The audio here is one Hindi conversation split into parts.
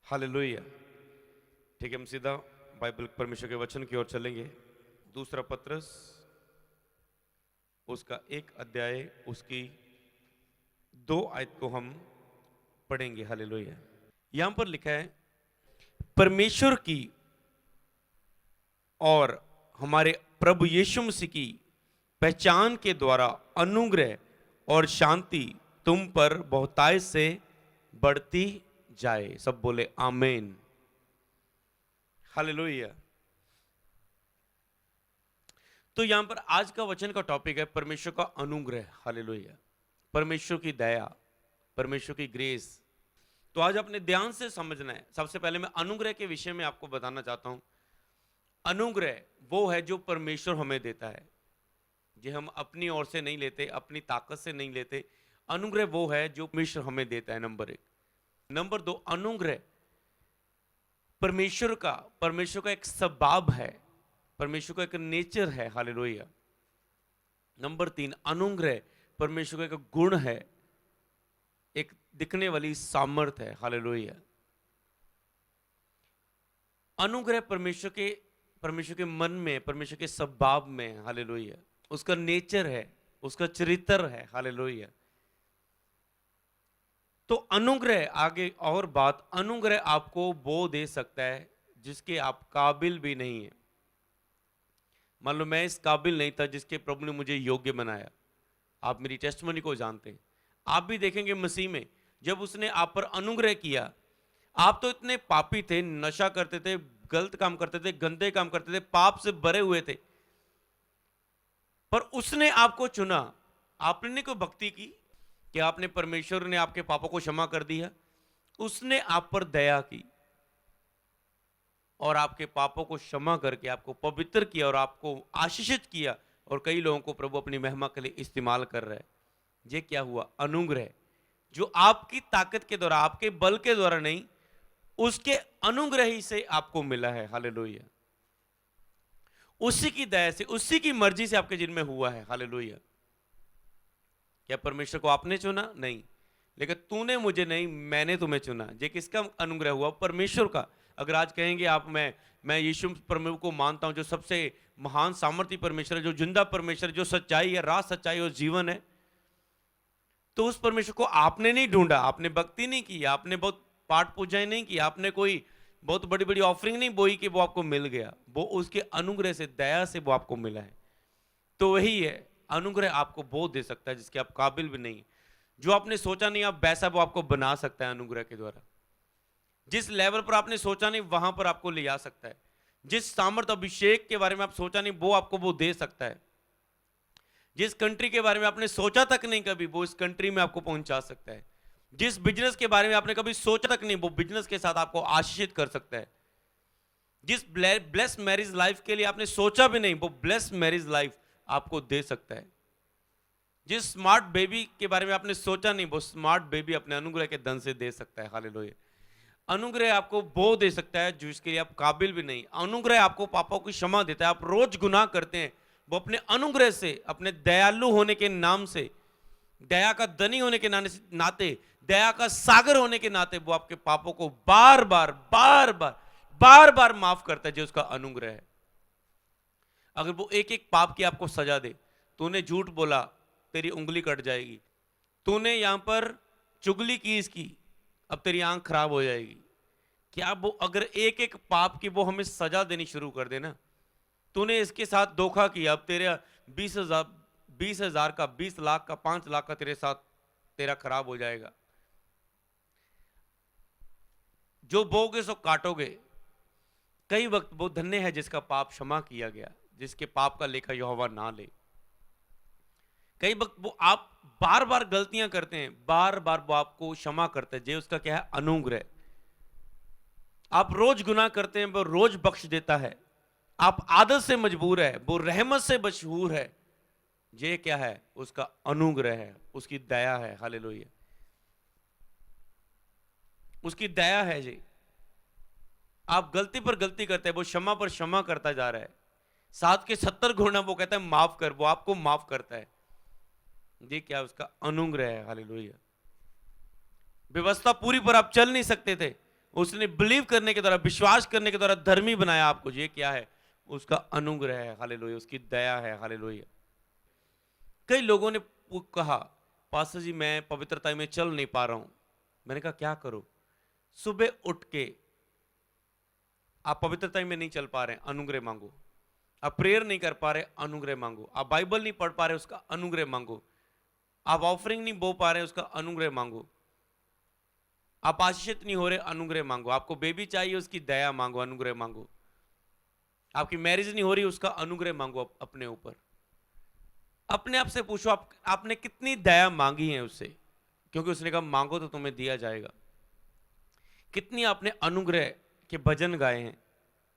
हालेलुया। ठीक है, हम सीधा बाइबल परमेश्वर के वचन की ओर चलेंगे। दूसरा पत्रस उसका 1 अध्याय उसकी 2 आयत को हम पढ़ेंगे। हालेलुया। यहां पर लिखा है, परमेश्वर की और हमारे प्रभु यीशु मसीह की पहचान के द्वारा अनुग्रह और शांति तुम पर बहुतायत से बढ़ती जाए। सब बोले आमीन। हालेलुया। तो यहां पर आज का वचन का टॉपिक है परमेश्वर का अनुग्रह। हालेलुया। परमेश्वर की दया, परमेश्वर की ग्रेस। तो आज अपने ध्यान से समझना है। सबसे पहले मैं अनुग्रह के विषय में आपको बताना चाहता हूं। अनुग्रह वो है जो परमेश्वर हमें देता है, जो हम अपनी ओर से नहीं लेते, अपनी ताकत से नहीं लेते। अनुग्रह वो है जो परमेश्वर हमें देता है, नंबर 1। नंबर 2, अनुग्रह परमेश्वर का एक स्वभाव है, परमेश्वर का एक नेचर है। हालेलुया। नंबर 3, अनुग्रह परमेश्वर का एक गुण है, एक दिखने वाली सामर्थ है। हालेलुया। अनुग्रह परमेश्वर के मन में, परमेश्वर के स्वभाव में। हालेलुया। उसका नेचर है, उसका चरित्र है। हालेलुया। तो अनुग्रह, आगे और बात, अनुग्रह आपको वो दे सकता है जिसके आप काबिल भी नहीं है। मान लो मैं इस काबिल नहीं था जिसके प्रभु ने मुझे योग्य बनाया। आप मेरी टेस्टमनी को जानते हैं। आप भी देखेंगे मसीह में जब उसने आप पर अनुग्रह किया, आप तो इतने पापी थे, नशा करते थे, गलत काम करते थे, गंदे काम करते थे, पाप से भरे हुए थे, पर उसने आपको चुना। आपने कोई भक्ति की कि आपने, परमेश्वर ने आपके पापों को क्षमा कर दिया, उसने आप पर दया की और आपके पापों को क्षमा करके आपको पवित्र किया और आपको आशीषित किया। और कई लोगों को प्रभु अपनी महिमा के लिए इस्तेमाल कर रहा है। ये क्या हुआ? अनुग्रह, जो आपकी ताकत के द्वारा, आपके बल के द्वारा नहीं, उसके अनुग्रह ही से आपको मिला है। हालेलुया। उसी की दया से, उसी की मर्जी से आपके जिन में हुआ है। हालेलुया। क्या परमेश्वर को आपने चुना? नहीं, लेकिन तूने मुझे नहीं, मैंने तुम्हें चुना। ये किसका अनुग्रह हुआ? परमेश्वर का। अगर आज कहेंगे आप, मैं यीशु प्रभु को मानता हूं जो सबसे महान सामर्थी परमेश्वर है, जो जिंदा परमेश्वर, जो सच्चाई है, राह, सच्चाई और जीवन है, तो उस परमेश्वर को आपने नहीं ढूंढा, आपने भक्ति नहीं की, आपने बहुत पाठ पूजाएं नहीं की, आपने कोई बहुत बड़ी बड़ी ऑफरिंग नहीं बोई कि वो आपको मिल गया। वो उसके अनुग्रह से, दया से वो आपको मिला है। तो वही है, अनुग्रह आपको वो दे सकता है जिसके आप काबिल भी नहीं। जो आपने सोचा नहीं आप वैसा, वो आपको बना सकता है अनुग्रह के द्वारा। जिस लेवल पर आपने सोचा नहीं वहां पर आपको ले जा सकता है। जिस सामर्थ अभिषेक के बारे में आप सोचा नहीं, वो आपको वो दे सकता है। जिस कंट्री के बारे में आपने सोचा तक नहीं कभी, वो इस कंट्री में आपको पहुंचा सकता है। जिस बिजनेस के बारे में आपने कभी सोचा तक नहीं, वो बिजनेस के साथ आपको आशीषित कर सकता है। जिस ब्लेस मैरिज लाइफ के लिए आपने सोचा भी नहीं, वो ब्लेस मैरिज लाइफ आपको दे सकता है। जिस स्मार्ट बेबी के बारे में आपने सोचा नहीं, वो स्मार्ट बेबी अपने अनुग्रह के धन से दे सकता है। हालेलुया। अनुग्रह आपको वो दे सकता है जो इसके लिए आप काबिल भी नहीं। अनुग्रह आपको पापों की क्षमा देता है। आप रोज गुनाह करते हैं, वो अपने अनुग्रह से, अपने दयालु होने के नाम से, दया का धनी होने के नाते, दया का सागर होने के नाते, वो आपके पापों को बार बार बार बार बार बार माफ करता है, जो उसका अनुग्रह है। अगर वो एक एक पाप की आपको सजा दे, तूने झूठ बोला, तेरी उंगली कट जाएगी, तूने यहां पर चुगली की इसकी, अब तेरी आंख खराब हो जाएगी। क्या वो अगर एक एक पाप की वो हमें सजा देनी शुरू कर देना, तूने इसके साथ धोखा किया, अब तेरे 20,000 का, 20 लाख का, 5 लाख का तेरे साथ तेरा खराब हो जाएगा। जो बोगे सो काटोगे। कई वक्त वो धन्य है जिसका पाप क्षमा किया गया, जिसके पाप का लेखा यहोवा ना ले। कई वक्त वो आप बार बार गलतियां करते हैं, बार बार वो आपको क्षमा करते हैं। जे उसका क्या है? अनुग्रह। आप रोज गुनाह करते हैं, वो रोज बख्श देता है। आप आदत से मजबूर है, वो रहमत से मशहूर है। ये क्या है? उसका अनुग्रह है, उसकी दया है। हालेलुया। उसकी दया है जी। आप गलती पर गलती करते हैं, वो क्षमा पर क्षमा करता जा रहा है। 7 के 70 गुना वो कहता है माफ कर, वो आपको माफ करता है। ये क्या? उसका अनुग्रह है। हालेलुया। व्यवस्था पूरी पर आप चल नहीं सकते थे, उसने बिलीव करने के द्वारा, विश्वास करने के द्वारा धर्मी बनाया आपको। ये क्या है? उसका अनुग्रह है, हालेलुया, उसकी दया है, हालेलुया। कई लोगों ने कहा, पास्टर जी मैं पवित्रता में चल नहीं पा रहा हूं। मैंने कहा क्या करो? सुबह उठ के, आप पवित्रता में नहीं चल पा रहे, अनुग्रह मांगो। आप प्रेयर नहीं कर पा रहे, अनुग्रह मांगो। आप बाइबल नहीं पढ़ पा रहे, उसका अनुग्रह मांगो। आप ऑफरिंग नहीं बो पा रहे, उसका अनुग्रह मांगो। आप आशीषित नहीं हो रहे, अनुग्रह मांगो। आपको बेबी चाहिए, उसकी दया मांगो, अनुग्रह मांगो। आपकी मैरिज नहीं हो रही, उसका अनुग्रह मांगो अपने ऊपर। अपने आप से पूछो, आपने कितनी दया मांगी है उससे, क्योंकि उसने कहा मांगो तो तुम्हें दिया जाएगा। कितनी आपने अनुग्रह के भजन गाए हैं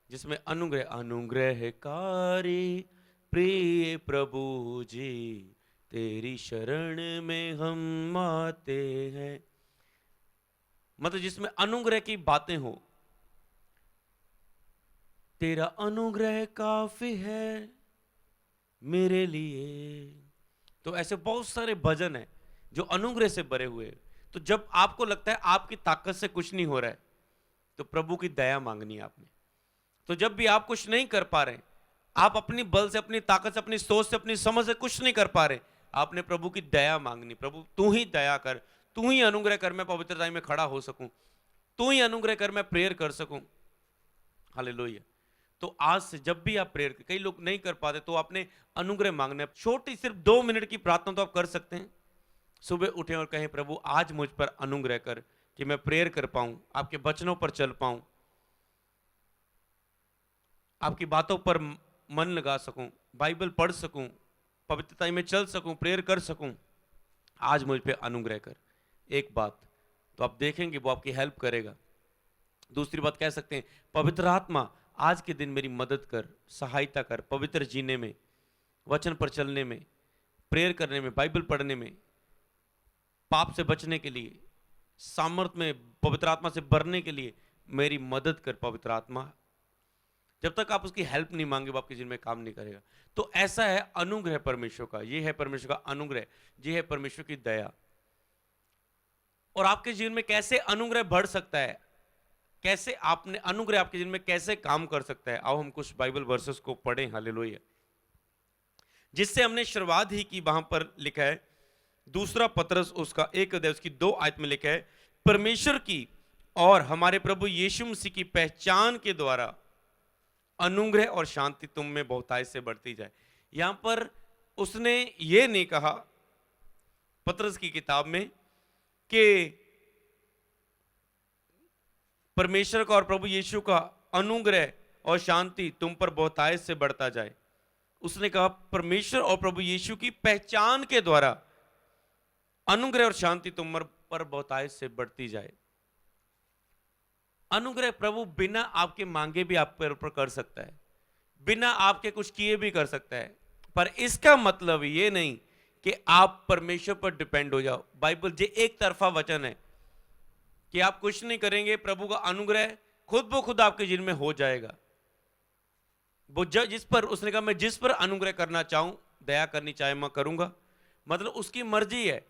जिसमें अनुग्रह, अनुग्रहकारी प्रिय प्रभु जी, तेरी शरण में हम आते हैं। मतलब जिसमें अनुग्रह की बातें हो। तेरा अनुग्रह काफी है मेरे लिए। तो ऐसे बहुत सारे भजन हैं जो अनुग्रह से भरे हुए हैं। तो जब आपको लगता है आपकी ताकत से कुछ नहीं हो रहा है, तो प्रभु की दया मांगनी है आपने। तो जब भी आप कुछ नहीं कर पा रहे, आप अपनी बल से, अपनी ताकत से, अपनी सोच से, अपनी समझ से कुछ नहीं कर पा रहे, आपने प्रभु की दया मांगनी। प्रभु तू ही दया कर, तू ही अनुग्रह कर, मैं पवित्रता में खड़ा हो सकूं। तू ही अनुग्रह कर, मैं प्रेयर कर सकूं। हालेलुया। तो आज से जब भी आप प्रेयर, कई लोग नहीं कर पाते, तो आपने अनुग्रह मांगना है। छोटी सिर्फ 2 मिनट की प्रार्थना तो आप कर सकते हैं। सुबह उठें और कहें, प्रभु आज मुझ पर अनुग्रह कर कि मैं प्रेयर कर पाऊं, आपके वचनों पर चल पाऊं, आपकी बातों पर मन लगा सकूं, बाइबल पढ़ सकूं, पवित्रता में चल सकूं, प्रेयर कर सकूं। आज मुझ पे अनुग्रह कर। एक बात तो आप देखेंगे वो आपकी हेल्प करेगा। दूसरी बात कह सकते हैं, पवित्र आत्मा आज के दिन मेरी मदद कर, सहायता कर, पवित्र जीने में, वचन पर चलने में, प्रेयर करने में, बाइबल पढ़ने में, पाप से बचने के लिए, सामर्थ में पवित्र आत्मा से भरने के लिए मेरी मदद कर पवित्र आत्मा। जब तक आप उसकी हेल्प नहीं मांगे, वो आपके जीवन में काम नहीं करेगा। तो ऐसा है अनुग्रह परमेश्वर का। ये है परमेश्वर का अनुग्रह, ये है परमेश्वर की दया। और आपके जीवन में कैसे अनुग्रह बढ़ सकता है, कैसे आपने अनुग्रह आपके जीवन में कैसे काम कर सकता है, आओ हम कुछ बाइबल वर्सेस को पढ़ें। हालेलुया। जिससे हमने शुरुआत ही की, वहां पर लिखा है दूसरा पतरस उसका 1 अध्याय उसकी 2 आयत में लिखा है, परमेश्वर की और हमारे प्रभु यीशु मसीह की पहचान के द्वारा अनुग्रह और शांति तुम में बहुतायत से बढ़ती जाए। यहां पर उसने ये नहीं कहा पतरस की किताब में कि परमेश्वर का और प्रभु यीशु का अनुग्रह और शांति तुम पर बहुतायत से बढ़ता जाए। उसने कहा परमेश्वर और प्रभु यीशु की पहचान के द्वारा अनुग्रह और शांति तुम पर बहुतायत से बढ़ती जाए। अनुग्रह प्रभु बिना आपके मांगे भी आप पर कर सकता है, बिना आपके कुछ किए भी कर सकता है। पर इसका मतलब ये नहीं कि आप परमेश्वर पर डिपेंड हो जाओ। बाइबल ये एक तरफा वचन है कि आप कुछ नहीं करेंगे, प्रभु का अनुग्रह खुद ब खुद आपके जीवन में हो जाएगा। वो जिस पर उसने कहा मैं जिस पर अनुग्रह करना चाहूं, दया करनी चाहे मैं करूंगा। मतलब उसकी मर्जी है,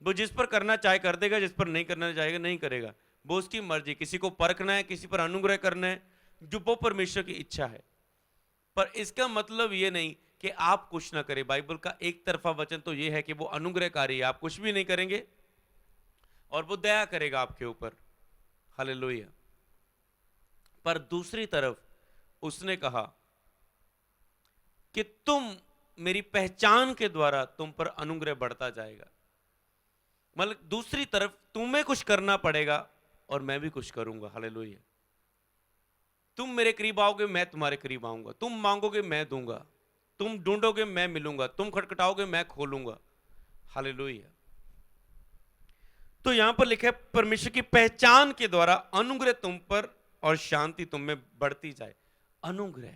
वो जिस पर करना चाहे कर देगा, जिस पर नहीं करना चाहेगा नहीं करेगा। वो उसकी मर्जी। किसी को परखना है, किसी पर अनुग्रह करना है, जो वो परमेश्वर की इच्छा है। पर इसका मतलब ये नहीं कि आप कुछ ना करें। बाइबल का एक तरफा वचन तो ये है कि वो अनुग्रहकारी है, आप कुछ भी नहीं करेंगे और वो दया करेगा आपके ऊपर। हालेलुया। पर दूसरी तरफ उसने कहा कि तुम मेरी पहचान के द्वारा तुम पर अनुग्रह बढ़ता जाएगा। मतलब दूसरी तरफ तुम्हें कुछ करना पड़ेगा और मैं भी कुछ करूंगा। हालेलुया। तुम मेरे करीब आओगे, मैं तुम्हारे करीब आऊंगा। तुम मांगोगे, मैं दूंगा। तुम ढूंढोगे, मैं मिलूंगा। तुम खटखटाओगे, मैं खोलूंगा। हालेलुया। तो यहां पर लिखा है परमेश्वर की पहचान के द्वारा अनुग्रह तुम पर और शांति तुम में बढ़ती जाए। अनुग्रह,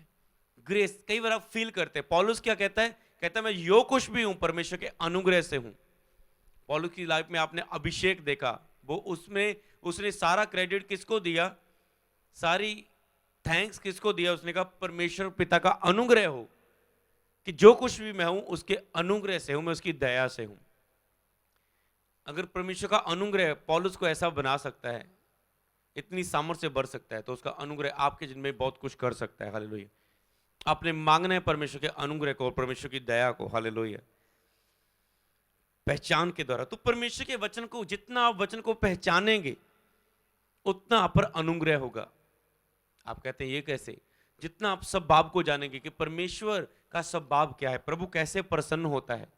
ग्रेस, कई बार आप फील करते हैं। पौलुस क्या कहता है? कहता है मैं यो कुछ भी हूं परमेश्वर के अनुग्रह से हूं। पौलुस की लाइफ में आपने अभिषेक देखा, वो उसमें उसने सारा क्रेडिट किसको दिया, सारी थैंक्स किसको दिया? उसने कहा परमेश्वर पिता का अनुग्रह हो कि जो कुछ भी मैं हूं उसके अनुग्रह से हूं, मैं उसकी दया से हूं। अगर परमेश्वर का अनुग्रह पौलुस को ऐसा बना सकता है, इतनी सामर्थ्य से भर सकता है, तो उसका अनुग्रह आपके जिनमें बहुत कुछ कर सकता है। हालेलुया। आपने मांगना है परमेश्वर के अनुग्रह को, परमेश्वर की दया को। हालेलुया। पहचान के द्वारा, तो परमेश्वर के वचन को जितना आप वचन को पहचानेंगे उतना आप पर अनुग्रह होगा। आप कहते हैं ये कैसे? जितना आप स्वभाव को जानेंगे कि परमेश्वर का स्वभाव क्या है, प्रभु कैसे प्रसन्न होता है।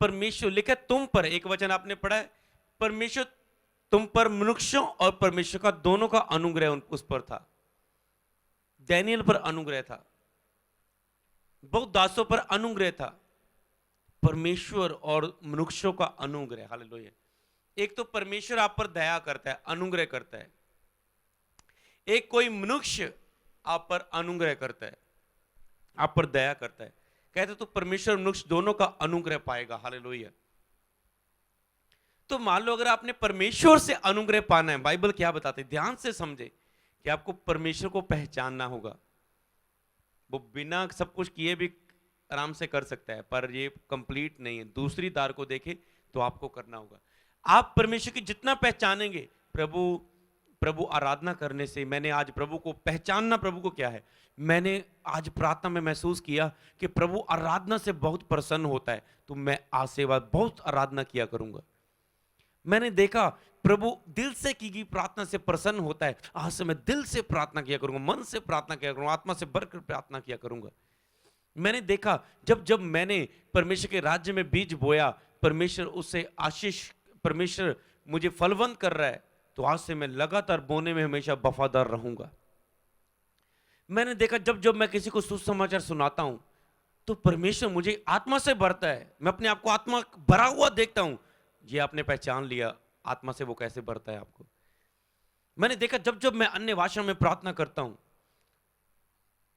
परमेश्वर लिखा तुम पर, एक वचन आपने पढ़ा है, परमेश्वर तुम पर मनुष्यों और परमेश्वर का दोनों का अनुग्रह उस पर था। डैनियल पर अनुग्रह था, बहुत दासों पर अनुग्रह था, परमेश्वर और मनुष्यों का अनुग्रह। हालेलुया। एक तो परमेश्वर आप पर दया करता है, अनुग्रह करता है, एक कोई मनुष्य आप पर अनुग्रह करता है, आप पर दया करता है। कहते तो परमेश्वर मनुष्य दोनों का अनुग्रह पाएगा। हालेलुया। तो मान लो अगर आपने परमेश्वर से अनुग्रह पाना है, बाइबल क्या बताते हैं, ध्यान से समझे कि आपको परमेश्वर को पहचानना होगा। वो बिना सब कुछ किए भी आराम से कर सकता है, पर ये कंप्लीट नहीं है। दूसरी तार को देखे तो आपको करना होगा। आप परमेश्वर की जितना पहचानेंगे, प्रभु आराधना करने से, मैंने आज प्रभु को पहचानना, प्रभु को क्या है, मैंने आज प्रार्थना में महसूस किया कि प्रभु आराधना से बहुत प्रसन्न होता है, तो मैं आज से बाद बहुत आराधना किया करूंगा। मैंने देखा प्रभु दिल से की गई प्रार्थना से प्रसन्न होता है, आज से मैं दिल से प्रार्थना किया करूंगा, मन से प्रार्थना किया करूंगा, आत्मा से भरकर प्रार्थना किया करूंगा। मैंने देखा जब मैंने परमेश्वर के राज्य में बीज बोया, परमेश्वर उससे आशीष, परमेश्वर मुझे फलवंत कर रहा है, तो आज से मैं लगातार बोने में हमेशा वफादार रहूंगा। मैंने देखा जब मैं किसी को सुसमाचार सुनाता हूं तो परमेश्वर मुझे आत्मा से भरता है, मैं अपने आप को आत्मा भरा हुआ देखता हूं। ये आपने पहचान लिया आत्मा से वो कैसे भरता है आपको। मैंने देखा जब मैं अन्य भाषा में प्रार्थना करता हूं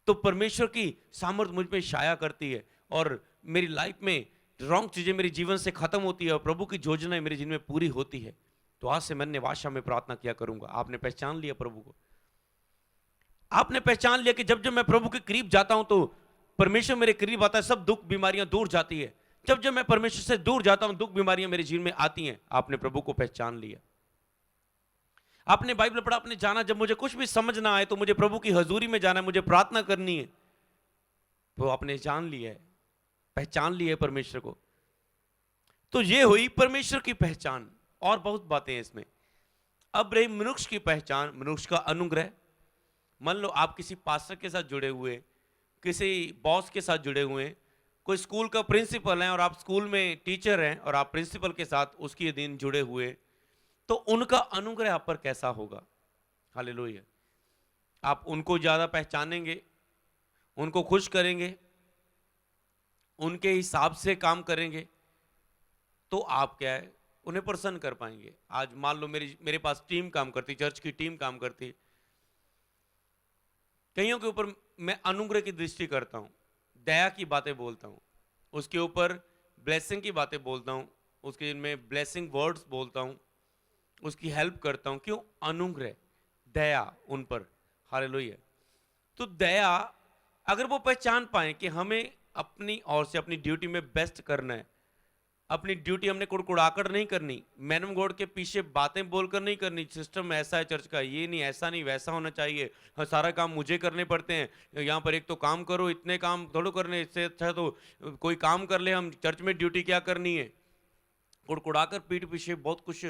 तो परमेश्वर की सामर्थ्य मुझ में छाया करती है और मेरी लाइफ में रॉन्ग चीजें मेरे जीवन से खत्म होती है और प्रभु की योजनाएं मेरे जीवन में पूरी होती है। तो आज से मैं अन्य भाषा में प्रार्थना किया करूंगा। आपने पहचान लिया प्रभु को, आपने पहचान लिया कि जब मैं प्रभु के करीब जाता हूं तो परमेश्वर मेरे करीब आता है, सब दुख बीमारियां दूर जाती है। जब मैं परमेश्वर से दूर जाता हूं, दुख बीमारियां मेरे जीवन में आती हैं। आपने प्रभु को पहचान लिया, आपने बाइबल पढ़ा, आपने जाना जब मुझे कुछ भी समझ ना आए तो मुझे प्रभु की हजूरी में जाना है, मुझे प्रार्थना करनी है, तो आपने जान लिया है, पहचान लिया है परमेश्वर को। तो ये हुई परमेश्वर की पहचान। और बहुत बातें हैं इसमें। अब रही मनुष्य की पहचान, मनुष्य का अनुग्रह। मान लो आप किसी पास्टर के साथ जुड़े हुए, किसी बॉस के साथ जुड़े हुए हैं, कोई स्कूल का प्रिंसिपल है और आप स्कूल में टीचर हैं और आप प्रिंसिपल के साथ उसके अधीन जुड़े हुए, तो उनका अनुग्रह आप पर कैसा होगा। हालेलुया। आप उनको ज्यादा पहचानेंगे, उनको खुश करेंगे, उनके हिसाब से काम करेंगे, तो आप क्या है, उन्हें प्रसन्न कर पाएंगे। आज मान लो मेरे पास टीम काम करती, चर्च की टीम काम करती, कईयों के ऊपर मैं अनुग्रह की दृष्टि करता हूं, दया की बातें बोलता हूं, उसके ऊपर ब्लेसिंग की बातें बोलता हूं, उसके जिनमें ब्लेसिंग वर्ड्स बोलता हूं, उसकी हेल्प करता हूं। क्यों? अनुग्रह, दया उन पर। हालेलुया। तो दया अगर वो पहचान पाए कि हमें अपनी ओर से अपनी ड्यूटी में बेस्ट करना है, अपनी ड्यूटी हमने कुड़कुड़ाकर नहीं करनी, मैनम गॉड के पीछे बातें बोलकर नहीं करनी, सिस्टम ऐसा है चर्च का, ये नहीं, ऐसा नहीं, वैसा होना चाहिए, हाँ सारा काम मुझे करने पड़ते हैं, यहाँ पर एक तो काम करो, इतने काम थोड़ो करने, इससे अच्छा तो कोई काम कर ले, हम चर्च में ड्यूटी क्या करनी है। कुड़कुड़ाकर पीठ पीछे बहुत कुछ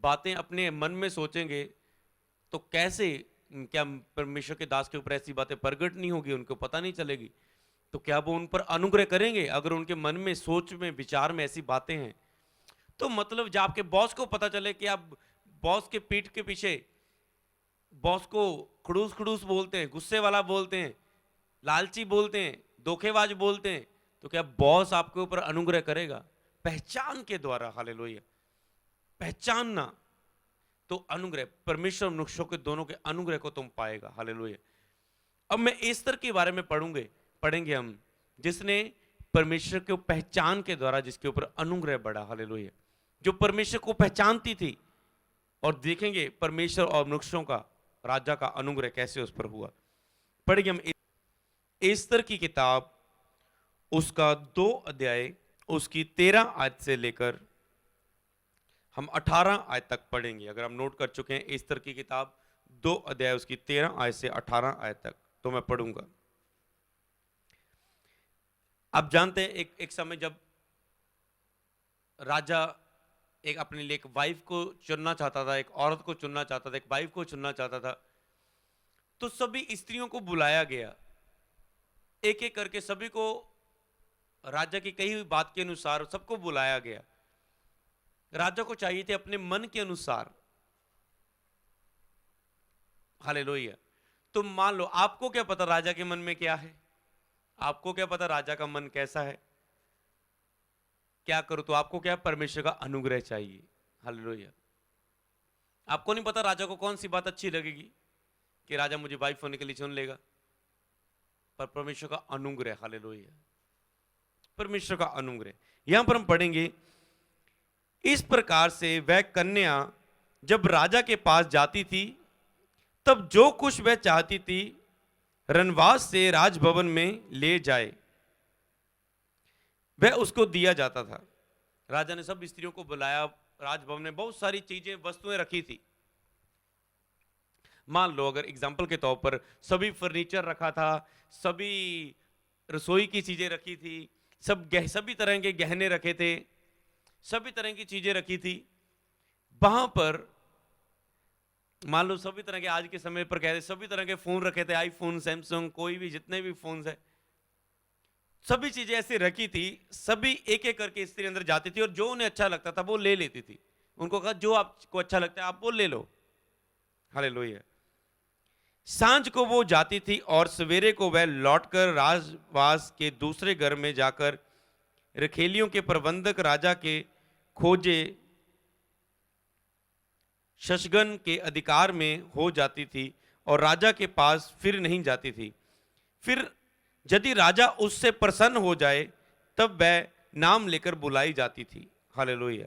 बातें अपने मन में सोचेंगे तो कैसे, क्या परमेश्वर के दास के ऊपर ऐसी बातें प्रगट नहीं होगी, उनको पता नहीं चलेगी, तो क्या वो उन पर अनुग्रह करेंगे? अगर उनके मन में, सोच में, विचार में ऐसी बातें हैं, तो मतलब जब आपके बॉस को पता चले कि आप बॉस के पीठ के पीछे बॉस को खड़ूस खड़ूस बोलते हैं, गुस्से वाला बोलते हैं, लालची बोलते हैं, धोखेबाज बोलते हैं, तो क्या बॉस आपके ऊपर अनुग्रह करेगा? पहचान के द्वारा। हालेलुया। पहचानना तो अनुग्रह, परमेश्वर मनुष्यों के दोनों के अनुग्रह को तुम पाएगा। हालेलुया। अब मैं एस्तर के बारे में पढ़ेंगे हम, जिसने परमेश्वर को पहचान के द्वारा जिसके ऊपर अनुग्रह बढ़ा। हालेलुया। जो परमेश्वर को पहचानती थी, और देखेंगे परमेश्वर और मनुष्यों का राजा का अनुग्रह कैसे उस पर हुआ। पढ़ेंगे हम एस्तर की किताब, उसका 2 अध्याय, उसकी 13 आयत से लेकर हम 18 आयत तक पढ़ेंगे। अगर हम नोट कर चुके हैं एस्तर की किताब 2 अध्याय उसकी 13 आयत से 18 आयत तक, तो मैं पढ़ूंगा। आप जानते हैं एक समय जब राजा एक अपने लिए एक वाइफ को चुनना चाहता था, एक औरत को चुनना चाहता था, एक वाइफ को चुनना चाहता था, तो सभी स्त्रियों को बुलाया गया, एक एक करके सभी को राजा की कही हुई बात के अनुसार सबको बुलाया गया। राजा को चाहिए थे अपने मन के अनुसार। हालेलुया। तो मान लो, आपको क्या पता राजा के मन में क्या है? आपको क्या पता राजा का मन कैसा है? क्या करो तो आपको क्या, परमेश्वर का अनुग्रह चाहिए। हालेलुया। आपको नहीं पता राजा को कौन सी बात अच्छी लगेगी कि राजा मुझे वाइफ होने के लिए चुन लेगा, पर परमेश्वर का अनुग्रह। हालेलुया। परमेश्वर का अनुग्रह। यहां पर हम पढ़ेंगे, इस प्रकार से वह कन्या जब राजा के पास जाती थी, तब जो कुछ वह चाहती थी रनवास से राजभवन में ले जाए, वह उसको दिया जाता था। राजा ने सब स्त्रियों को बुलाया, राजभवन में बहुत सारी चीजें, वस्तुएं रखी थी। मान लो अगर एग्जाम्पल के तौर पर सभी फर्नीचर रखा था, सभी रसोई की चीजें रखी थी, सभी तरह के गहने रखे थे, सभी तरह की चीजें रखी थी। वहां पर मान लो सभी तरह के, आज के समय पर कहते सभी तरह के फोन रखे थे, आईफोन, सैमसंग, कोई भी जितने भी फोन है, सभी चीजें ऐसी रखी थी। सभी एक एक करके स्त्री अंदर जाती थी और जो उन्हें अच्छा लगता था वो ले लेती थी। उनको कहा जो आपको अच्छा लगता है आप वो ले लो। हालेलुया। सांझ को वो जाती थी और सवेरे को वह लौटकर राजवास के दूसरे घर में जाकर रखेलियों के प्रबंधक राजा के खोजे शशगन के अधिकार में हो जाती थी और राजा के पास फिर नहीं जाती थी। फिर यदि राजा उससे प्रसन्न हो जाए तब वह नाम लेकर बुलाई जाती थी। हालेलुया।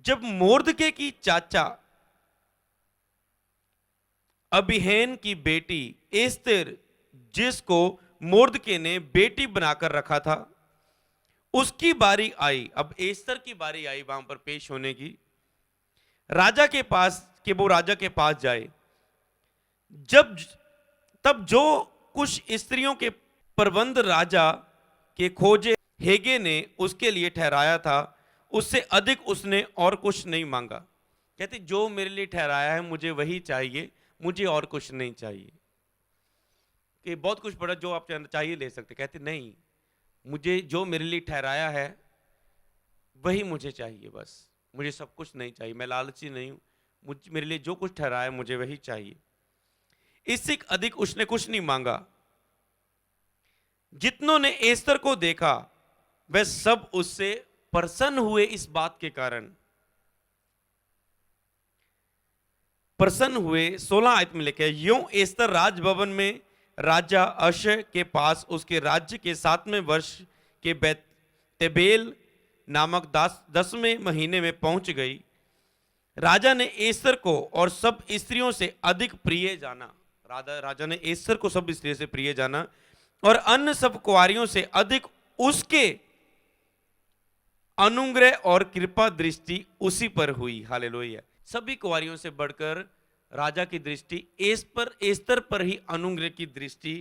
जब मोर्दके की चाचा अबीहैन की बेटी एस्तेर, जिसको मोर्दके ने बेटी बनाकर रखा था, उसकी बारी आई, अब एस्तर की बारी आई वहां पर पेश होने की, राजा के पास, कि वो राजा के पास जाए। तब जो कुछ स्त्रियों के प्रबंध राजा के खोजे हेगे ने उसके लिए ठहराया था, उससे अधिक उसने और कुछ नहीं मांगा। कहते जो मेरे लिए ठहराया है मुझे वही चाहिए, मुझे और कुछ नहीं चाहिए। कि बहुत कुछ पड़ा, जो आप चाहिए ले सकते। कहते नहीं, मुझे जो मेरे लिए ठहराया है वही मुझे चाहिए, बस मुझे सब कुछ नहीं चाहिए। मैं लालची नहीं हूं, मेरे लिए जो कुछ ठहराया है मुझे वही चाहिए। इससे अधिक उसने कुछ नहीं मांगा। जितनों ने एस्तर को देखा वह सब उससे प्रसन्न हुए। इस बात के कारण प्रसन्न हुए। 16 आयत में लिखा है, यूं एस्तर राजभवन में राजा अशय के पास उसके राज्य के 7वें वर्ष के तेबेल नामक 10वें महीने में पहुंच गई। राजा ने एस्तर को और सब स्त्रियों से अधिक प्रिय जाना। राजा ने एस्तर को सब स्त्रियों से प्रिय जाना और अन्य सब कुंवारियों से अधिक उसके अनुग्रह और कृपा दृष्टि उसी पर हुई। हालेलुया। सभी कुंवारियों से बढ़कर राजा की दृष्टि एस्तर पर ही अनुग्रह की दृष्टि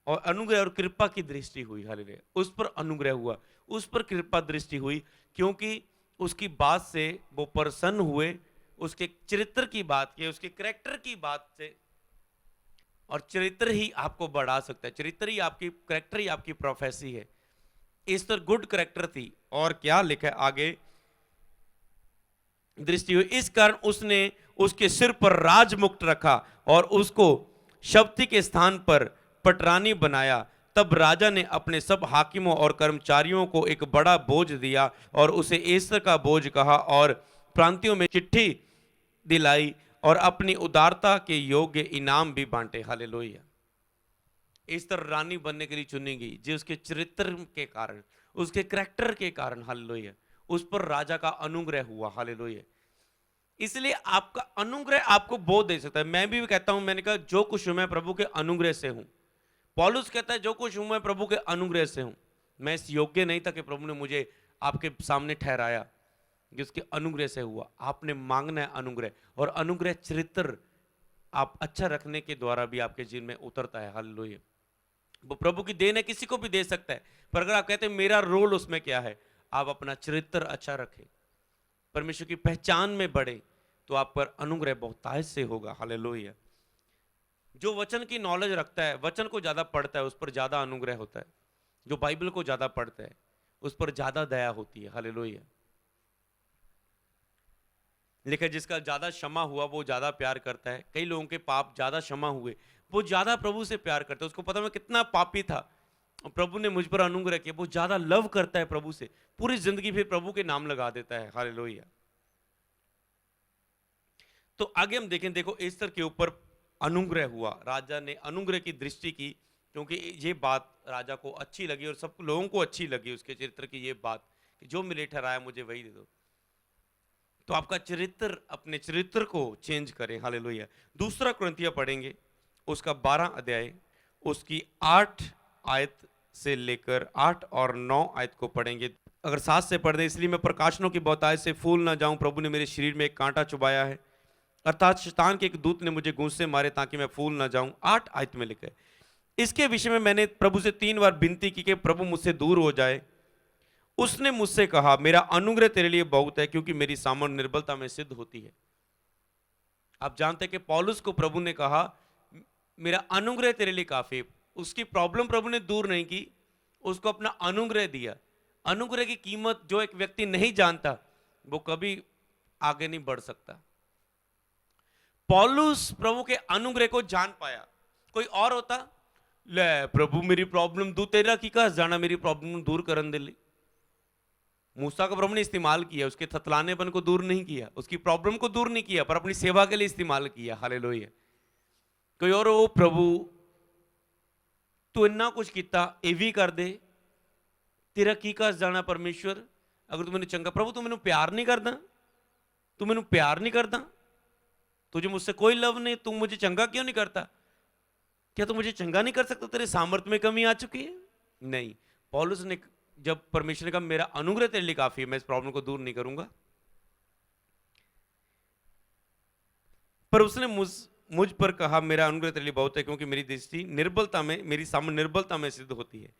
और अनुग्रह और कृपा की दृष्टि हुई। हालेलुया। उस पर अनुग्रह हुआ, उस पर कृपा दृष्टि हुई, क्योंकि उसकी बात से वो प्रसन्न हुए, उसके चरित्र की बात की, उसके करैक्टर की बात से। और चरित्र ही आपको बढ़ा सकता है, चरित्र ही आपकी, करैक्टर ही आपकी प्रोफेसी है। एस्तर गुड करैक्टर थी। और क्या लिखा है आगे, दृष्टि हुई, इस कारण उसने उसके सिर पर राजमुकुट रखा और उसको शक्ति के स्थान पर पटरानी बनाया। तब राजा ने अपने सब हाकिमों और कर्मचारियों को एक बड़ा बोझ दिया और उसे एस्तर का बोझ कहा और प्रांतियों में चिट्ठी दिलाई और अपनी उदारता के योग्य इनाम भी बांटे। हालेलुया। एस्तर रानी बनने के लिए चुनी गई, जो उसके चरित्र के कारण, उसके करैक्टर के कारण। हालेलुया। उस पर राजा का अनुग्रह हुआ। हालेलुया। इसलिए आपका अनुग्रह आपको बोध दे सकता है। मैं भी कहता हूं, मैंने कहा जो कुछ हूं मैं प्रभु के अनुग्रह से हूं। पौलुस कहता है जो कुछ हूं मैं प्रभु के अनुग्रह से हूं। मैं इस योग्य नहीं था कि प्रभु ने मुझे आपके सामने ठहराया, ये उसके अनुग्रह से हुआ। आपने मांगना है अनुग्रह, और अनुग्रह चरित्र आप अच्छा रखने के द्वारा भी आपके जीवन में उतरता है। हालेलुया। वो प्रभु की देन है, किसी को भी दे सकता है, पर अगर आप कहते हैं मेरा रोल उसमें क्या है, आप अपना चरित्र अच्छा रखें, परमेश्वर की पहचान में बढ़े, तो आप पर अनुग्रह बहुतायत से होगा। हालेलुया। जो वचन की नॉलेज रखता है, वचन को ज्यादा पढ़ता है, उस पर ज्यादा अनुग्रह होता है। जो बाइबल को ज्यादा पढ़ता है, उस पर ज्यादा दया होती है। हालेलुया। लिखा जिसका ज्यादा क्षमा हुआ वो ज्यादा प्यार करता है। कई लोगों के पाप ज्यादा क्षमा हुए, वो ज्यादा प्रभु से प्यार करता है। उसको पता मैं कितना पापी था, प्रभु ने मुझ पर अनुग्रह किया, वो ज्यादा लव करता है प्रभु से, पूरी जिंदगी फिर प्रभु के नाम लगा देता है। हालेलुया। तो आगे हम देखें, देखो एस्तर के ऊपर अनुग्रह हुआ, राजा ने अनुग्रह की दृष्टि की, क्योंकि ये बात राजा को अच्छी लगी और सब लोगों को अच्छी लगी उसके चरित्र की ये बात, कि जो मिले ठहराया मुझे वही दे दो। तो आपका चरित्र, अपने चरित्र को चेंज करें। हालेलुया। दूसरा कुरिन्थिया पढ़ेंगे, उसका 12 अध्याय, उसकी 8 आयत से लेकर 8 और 9 आयत को पढ़ेंगे। अगर 7 से पढ़ दें, इसलिए मैं प्रकाशनों की बहुतायत से फूल ना जाऊं, प्रभु ने मेरे शरीर में एक कांटा चुभाया है, अर्थात शैतान के एक दूत ने मुझे घूंसे मारे ताकि मैं फूल ना जाऊं। 8 आयत में लिखा है, इसके विषय में मैंने प्रभु से 3 बार विनती की कि प्रभु मुझसे दूर हो जाए। उसने मुझसे कहा, मेरा अनुग्रह तेरे लिए बहुत है, क्योंकि मेरी सामर्थ्य निर्बलता में सिद्ध होती है। आप जानते हैं कि पौलुस को प्रभु ने कहा मेरा अनुग्रह तेरे लिए काफी। उसकी प्रॉब्लम प्रभु ने दूर नहीं की, उसको अपना अनुग्रह दिया। अनुग्रह की कीमत जो एक व्यक्ति नहीं जानता, वो कभी आगे नहीं बढ़ सकता। पौलुस प्रभु के अनुग्रह को जान पाया। कोई और होता, ले प्रभु मेरी प्रॉब्लम दूर, तेरा की कहा जाना मेरी प्रॉब्लम दूर करन दे ले। मूसा को प्रभु ने इस्तेमाल किया, उसके थतलानेपन को दूर नहीं किया, उसकी प्रॉब्लम को दूर नहीं किया, पर अपनी सेवा के लिए इस्तेमाल किया। हालेलुया। कोई और हो, प्रभु तू इतना कुछ किया, ये भी कर दे, तेरा की कस जाना परमेश्वर, अगर तू मैंने चंगा, प्रभु तू मैंने प्यार नहीं करता, तू मैंने प्यार नहीं करता, तुझे मुझसे कोई लव नहीं, तू मुझे चंगा क्यों नहीं करता? क्या तू मुझे चंगा नहीं कर सकता? तेरे सामर्थ्य में कमी आ चुकी है? नहीं। पौलुस ने जब परमेश्वर ने कहा मेरा अनुग्रह तेरे लिए काफी है, मैं इस प्रॉब्लम को दूर नहीं करूंगा, पर उसने मुझ पर कहा मेरा अनुग्रह तेरे लिए बहुत है, क्योंकि मेरी दृष्टि निर्बलता में, मेरी सामर्थ्य निर्बलता में सिद्ध होती है।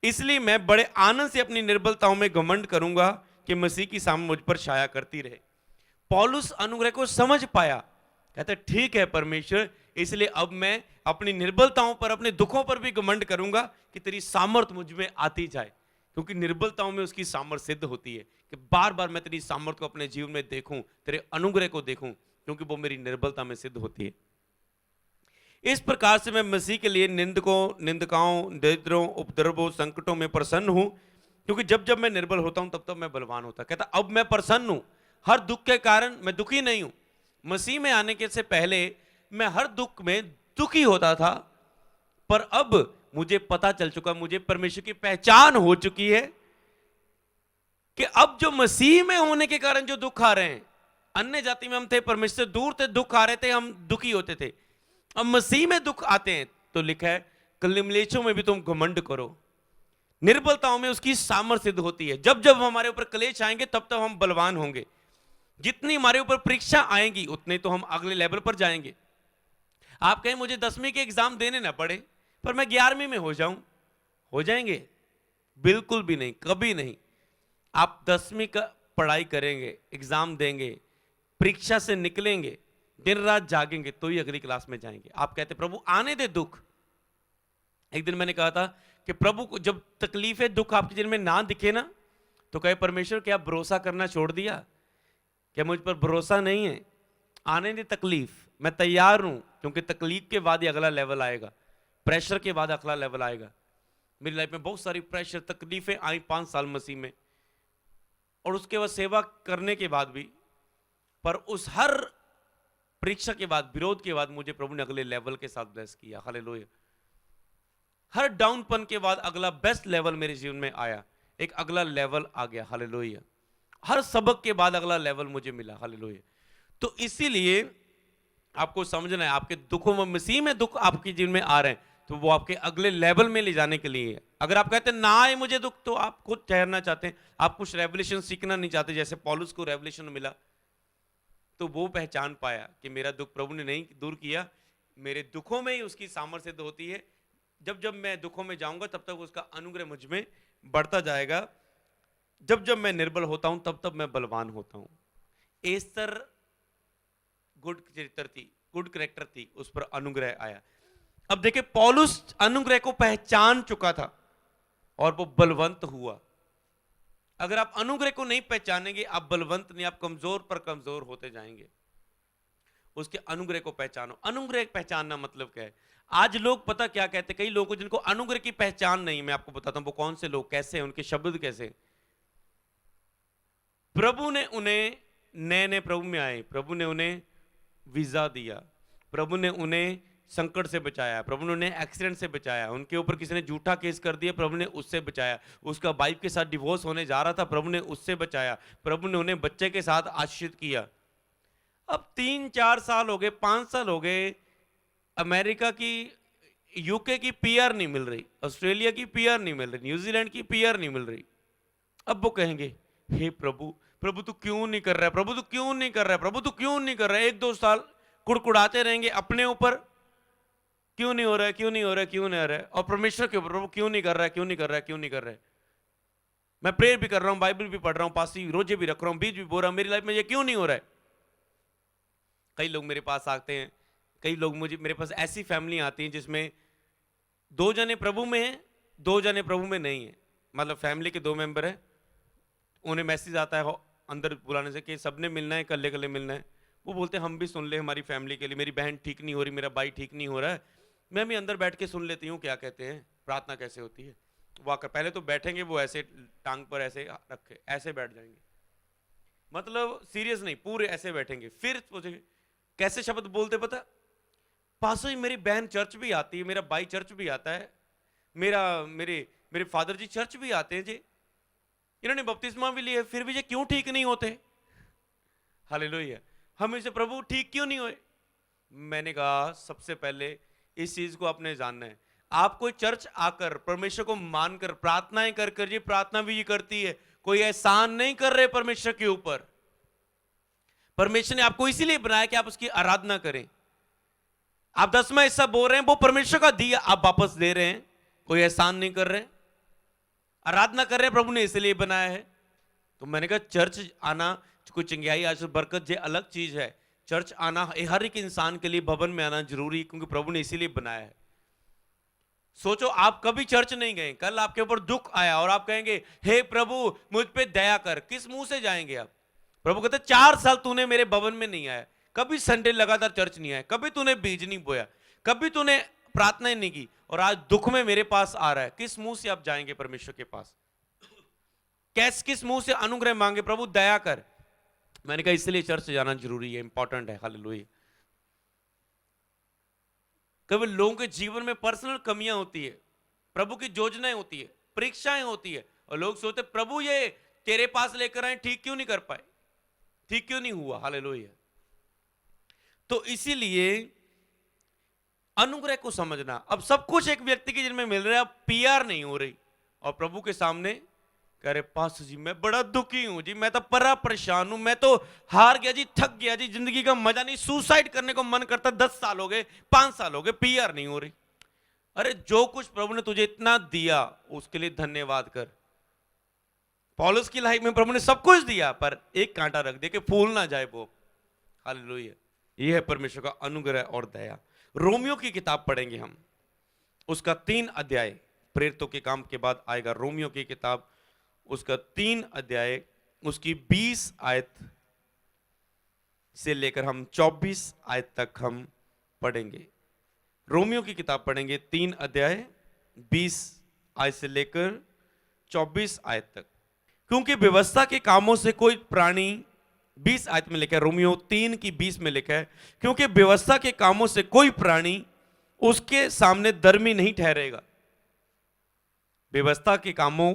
इसलिए मैं बड़े आनंद से अपनी निर्बलताओं में घमंड करूंगा कि मसीह की सामर्थ्य मुझ पर छाया करती रहे। पौलुस अनुग्रह को समझ पाया, कहते ठीक है परमेश्वर, इसलिए अब मैं अपनी निर्बलताओं पर, अपने दुखों पर भी घमंड करूंगा कि तेरी सामर्थ मुझ में आती जाए, क्योंकि निर्बलताओं में उसकी सामर्थ सिद्ध होती है। कि बार बार मैं तेरी सामर्थ को अपने जीवन में देखूं, तेरे अनुग्रह को देखूं, क्योंकि वो मेरी निर्बलता में सिद्ध होती है। इस प्रकार से मैं मसीह के लिए निंदकाओं, दरिद्रों, उपद्रवों, संकटों में प्रसन्न हूं, क्योंकि जब जब मैं निर्बल होता हूं तब तब मैं बलवान होता। कहता अब मैं प्रसन्न हूं, हर दुख के कारण मैं दुखी नहीं हूं। मसीह में आने के से पहले मैं हर दुख में दुखी होता था, पर अब मुझे पता चल चुका, मुझे परमेश्वर की पहचान हो चुकी है कि अब जो मसीह में होने के कारण जो दुख आ रहे हैं, अन्य जाति में हम थे, परमेश्वर से दूर थे, दुख आ रहे थे, हम दुखी होते थे, अब मसीह में दुख आते हैं तो लिखा है क्लेशों में भी तुम घमंड करो। निर्बलताओं में उसकी सामर्थ्य सिद्ध होती है। जब जब हमारे ऊपर क्लेश आएंगे तब तब हम बलवान होंगे। जितनी हमारे ऊपर परीक्षा आएंगी उतने तो हम अगले लेवल पर जाएंगे। आप कहें मुझे 10वीं के एग्जाम देने ना पड़े, पर मैं 11वीं में हो जाऊं, हो जाएंगे? बिल्कुल भी नहीं, कभी नहीं। आप 10वीं का पढ़ाई करेंगे, एग्जाम देंगे, परीक्षा से निकलेंगे, दिन रात जागेंगे, तो ही अगली क्लास में जाएंगे। आप कहते प्रभु आने दे दुख। एक दिन मैंने कहा था कि प्रभु को जब तकलीफें, दुख आपके जीवन में ना दिखे ना, तो कहे परमेश्वर क्या भरोसा करना छोड़ दिया? क्या मुझ पर भरोसा नहीं है? आने दे तकलीफ, मैं तैयार हूं, क्योंकि तकलीफ के बाद ही अगला लेवल आएगा, प्रेशर के बाद अगला लेवल आएगा। मेरी लाइफ में बहुत सारी प्रेशर, तकलीफें आई 5 साल मसीह में, और उसके बाद सेवा करने के बाद भी, पर उस हर परीक्षा के बाद, विरोध के बाद मुझे प्रभु ने अगले लेवल के साथ ब्लेस किया। हालेलुया। हर डाउनपन के बाद अगला बेस्ट लेवल मेरे जीवन में आया, एक अगला लेवल आ गया। हालेलुया। हर सबक के बाद अगला लेवल मुझे मिला। हालेलुया। तो इसीलिए आपको समझना है, आपके दुखों में, मसीह में दुख आपके जीवन में आ रहे हैं, तो वो आपके अगले लेवल में ले जाने के लिए है। अगर आप कहते हैं ना आए मुझे दुख, तो आप खुद ठहरना चाहते हैं, आप कुछ रेवलेशन सीखना नहीं चाहते, जैसे पौलुस को रेवलेशन मिला तो वो पहचान पाया कि मेरा दुख प्रभु ने नहीं दूर किया, मेरे दुखों में ही उसकी सामर्थ्य सिद्ध होती है। जब जब मैं दुखों में जाऊंगा तब तक उसका अनुग्रह मुझ में बढ़ता जाएगा, जब जब मैं निर्बल होता हूं तब तब मैं बलवान होता हूं। एस्तर गुड चरित्र थी, गुड कैरेक्टर थी, उस पर अनुग्रह आया। अब देखिए पौलुस अनुग्रह को पहचान चुका था और वो बलवंत हुआ। अगर आप अनुग्रह को नहीं पहचानेंगे आप बलवंत नहीं, आप कमजोर पर कमजोर होते जाएंगे। उसके अनुग्रह को पहचानो। अनुग्रह पहचानना मतलब क्या है? आज लोग पता क्या कहते हैं, कई लोगों को जिनको अनुग्रह की पहचान नहीं, मैं आपको बताता हूं वो कौन से लोग, कैसे हैं, उनके शब्द कैसे। प्रभु ने उन्हें, नए नए प्रभु में आए, प्रभु ने उन्हें वीजा दिया, प्रभु ने उन्हें संकट से बचाया, प्रभु ने उन्हें एक्सीडेंट से बचाया, उनके ऊपर किसी ने झूठा केस कर दिया, प्रभु ने उससे बचाया, उसका वाइफ के साथ डिवोर्स होने जा रहा था, प्रभु ने उससे बचाया, प्रभु ने उन्हें बच्चे के साथ आशीषित किया। अब 3-4 साल हो गए, 5 साल हो गए, अमेरिका की, यूके की पीआर नहीं मिल रही, ऑस्ट्रेलिया की पीआर नहीं मिल रही, न्यूजीलैंड की पीआर नहीं मिल रही। अब वो कहेंगे हे प्रभु, प्रभु तू क्यों नहीं कर रहा है, प्रभु तू क्यों नहीं कर रहा है, प्रभु तू क्यों नहीं कर रहा है। 1-2 साल कुड़कुड़ाते रहेंगे अपने ऊपर, क्यों नहीं हो रहा है, क्यों नहीं हो रहा है, क्यों नहीं हो रहा है, और परमेश्वर के ऊपर, प्रभु क्यों नहीं कर रहा है, क्यों नहीं कर रहा है, क्यों नहीं कर रहा है। मैं प्रेयर भी कर रहा हूं, बाइबल भी पढ़ रहा हूं, पासी रोजे भी रख रहा हूं, बीज भी बो रहा हूं, मेरी लाइफ में ये क्यों नहीं हो रहा है। कई लोग मेरे पास आते हैं, कई लोग मेरे पास ऐसी फैमिली आती है जिसमें 2 जने प्रभु में हैं, 2 जने प्रभु में नहीं है। मतलब फैमिली के 2 मेंबर हैं, उन्हें मैसेज आता है अंदर बुलाने से कि सबने मिलना है, कल्ले कल्ले मिलना है। वो बोलते हैं हम भी सुन ले हमारी फैमिली के लिए, मेरी बहन ठीक नहीं हो रही, मेरा भाई ठीक नहीं हो रहा है, मैं भी अंदर बैठ के सुन लेती हूँ क्या कहते हैं, प्रार्थना कैसे होती है। वो आकर पहले तो बैठेंगे, वो ऐसे टांग पर ऐसे रखे ऐसे बैठ जाएंगे, मतलब सीरियस नहीं, पूरे ऐसे बैठेंगे, फिर पूछेंगे कैसे शब्द बोलते पता, पासो जी मेरी बहन चर्च भी आती है, मेरा भाई चर्च भी आता है, मेरे फादर जी चर्च भी आते हैं जी, इन्होंने बपतिस्मा भी लिया, फिर भी ये क्यों ठीक नहीं होते। हालेलुया। हम इसे प्रभु ठीक क्यों नहीं हुए। मैंने कहा सबसे पहले इस चीज को आपने जानना है, आप कोई चर्च आकर परमेश्वर को मानकर प्रार्थनाएं कर कर, ये प्रार्थना भी ये करती है, कोई एहसान नहीं कर रहे परमेश्वर के ऊपर। परमेश्वर ने आपको इसीलिए बनाया कि आप उसकी आराधना करें। आप 10वां हिस्सा बोल रहे हैं, वो परमेश्वर का दिया आप वापस दे रहे हैं, कोई एहसान नहीं कर रहे, आराधना कर रहे हैं, प्रभु ने इसलिए बनाया है। तो मैंने कहा चर्च आना कोई चंगियाई आज बरकत ये अलग चीज है, चर्च आना हर एक इंसान के लिए, भवन में आना जरूरी, क्योंकि प्रभु ने इसीलिए बनाया है। सोचो आप कभी चर्च नहीं गए, कल आपके ऊपर दुख आया और आप कहेंगे हे प्रभु मुझ पे दया कर, किस मुंह से जाएंगे आप। प्रभु कहते 4 साल तूने मेरे भवन में नहीं आया, कभी संडे लगातार चर्च नहीं आया, कभी तूने बीज नहीं बोया, कभी तूने प्रार्थना नहीं की, और आज दुख में मेरे पास आ रहा है, किस मुंह से आप जाएंगे परमेश्वर के पास, किस मुंह से अनुग्रह मांगे, प्रभु दया कर। मैंने कहा इसलिए चर्च जाना जरूरी है, इंपॉर्टेंट है। हालेलुया। कभी लोगों के जीवन में पर्सनल कमियां होती है, प्रभु की योजनाएं होती है, परीक्षाएं होती है, और लोग सोचते प्रभु ये तेरे पास लेकर आए, ठीक क्यों नहीं कर पाए, ठीक क्यों नहीं हुआ। हालेलुया। तो इसीलिए अनुग्रह को समझना। अब सब कुछ एक व्यक्ति के जिनमें मिल रहा है, अब पीआर नहीं हो रही, और प्रभु के सामने कह रहे पास्टर जी मैं बड़ा दुखी हूं जी, मैं तो बड़ा परेशान हूं, मैं तो हार गया जी, थक गया जी, जिंदगी का मजा नहीं, सुसाइड करने को मन करता, 10 साल हो गए, 5 साल हो गए, पीआर नहीं हो रही। अरे जो कुछ प्रभु ने तुझे इतना दिया उसके लिए धन्यवाद कर। पौलुस की लाइफ में प्रभु ने सब कुछ दिया, पर एक कांटा रख दे कि फूल ना जाए वो। हालेलुया। यह है परमेश्वर का अनुग्रह और दया। रोमियो की किताब पढ़ेंगे हम, उसका 3 अध्याय, प्रेरितों के काम के बाद आएगा रोमियो की किताब, उसका 3 अध्याय, उसकी 20 आयत से लेकर हम 24 आयत तक हम पढ़ेंगे। रोमियो की किताब पढ़ेंगे 3 अध्याय 20 आयत से लेकर 24 आयत तक। क्योंकि व्यवस्था के कामों से कोई प्राणी, 20 आयत में लिखा है, रोमियो 3 की 20 में लिखा है, क्योंकि व्यवस्था के कामों से कोई प्राणी उसके सामने धर्मी नहीं ठहरेगा। व्यवस्था के कामों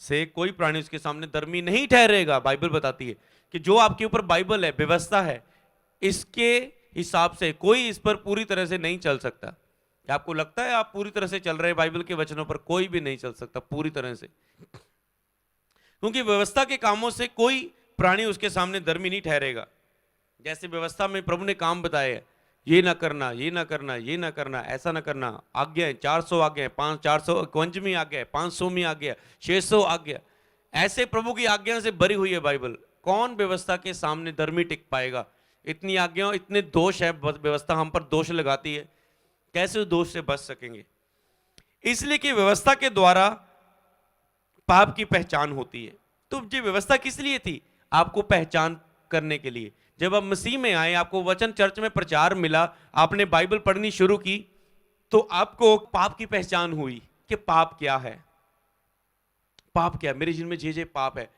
से कोई प्राणी उसके सामने धर्मी नहीं ठहरेगा। बाइबल बताती है कि जो आपके ऊपर बाइबल है, व्यवस्था है, इसके हिसाब से कोई इस पर पूरी तरह से नहीं चल सकता। क्या आपको लगता है आप पूरी तरह से चल रहे हैं बाइबल के वचनों पर? कोई भी नहीं चल सकता पूरी तरह से, क्योंकि व्यवस्था के कामों से कोई प्राणी उसके सामने धर्मी नहीं ठहरेगा। जैसे व्यवस्था में प्रभु ने काम बताए हैं, ये ना करना, ये ना करना, ये ना करना, ऐसा ना करना, आज्ञा 400 आज्ञा, 451वीं आज्ञा, 500वीं आज्ञा, 600 आज्ञा, ऐसे प्रभु की आज्ञा से भरी हुई है बाइबल। कौन व्यवस्था के सामने धर्मी टिक पाएगा? इतनी आज्ञाओं, इतने दोष है, व्यवस्था हम पर दोष लगाती है, कैसे उस दोष से बच सकेंगे? इसलिए कि व्यवस्था के द्वारा पाप की पहचान होती है। तो ये व्यवस्था किस लिए थी? आपको पहचान करने के लिए। जब आप मसीह में आए, आपको वचन चर्च में प्रचार मिला, आपने बाइबल पढ़नी शुरू की, तो आपको पाप की पहचान हुई कि पाप क्या है। पाप क्या है? मेरे जीवन में जे पाप है।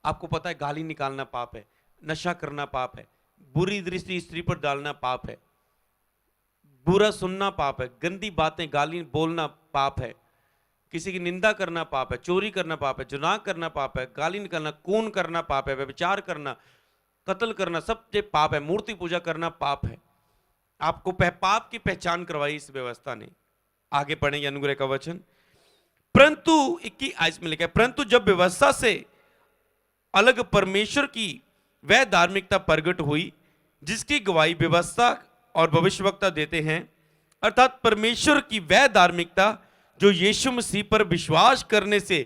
आपको पता है गाली निकालना पाप है, नशा करना पाप है, बुरी दृष्टि स्त्री पर डालना पाप है, बुरा सुनना पाप है, गंदी बातें गाली बोलना पाप है, किसी की निंदा करना पाप है, चोरी करना पाप है, जुनाह करना पाप है, गाली निकालना, खून करना पाप है, व्यभिचार करना, कत्ल करना, सब ये पाप है, मूर्ति पूजा करना पाप है। आपको पाप की पहचान करवाई इस व्यवस्था ने। आगे पढ़ेंगे अनुग्रह का वचन। परंतु 21 में लिखा है, परंतु जब व्यवस्था से अलग परमेश्वर की वह धार्मिकता प्रगट हुई जिसकी गवाही व्यवस्था और भविष्यवक्ता देते हैं, अर्थात परमेश्वर की वह धार्मिकता जो यीशु मसीह पर विश्वास करने से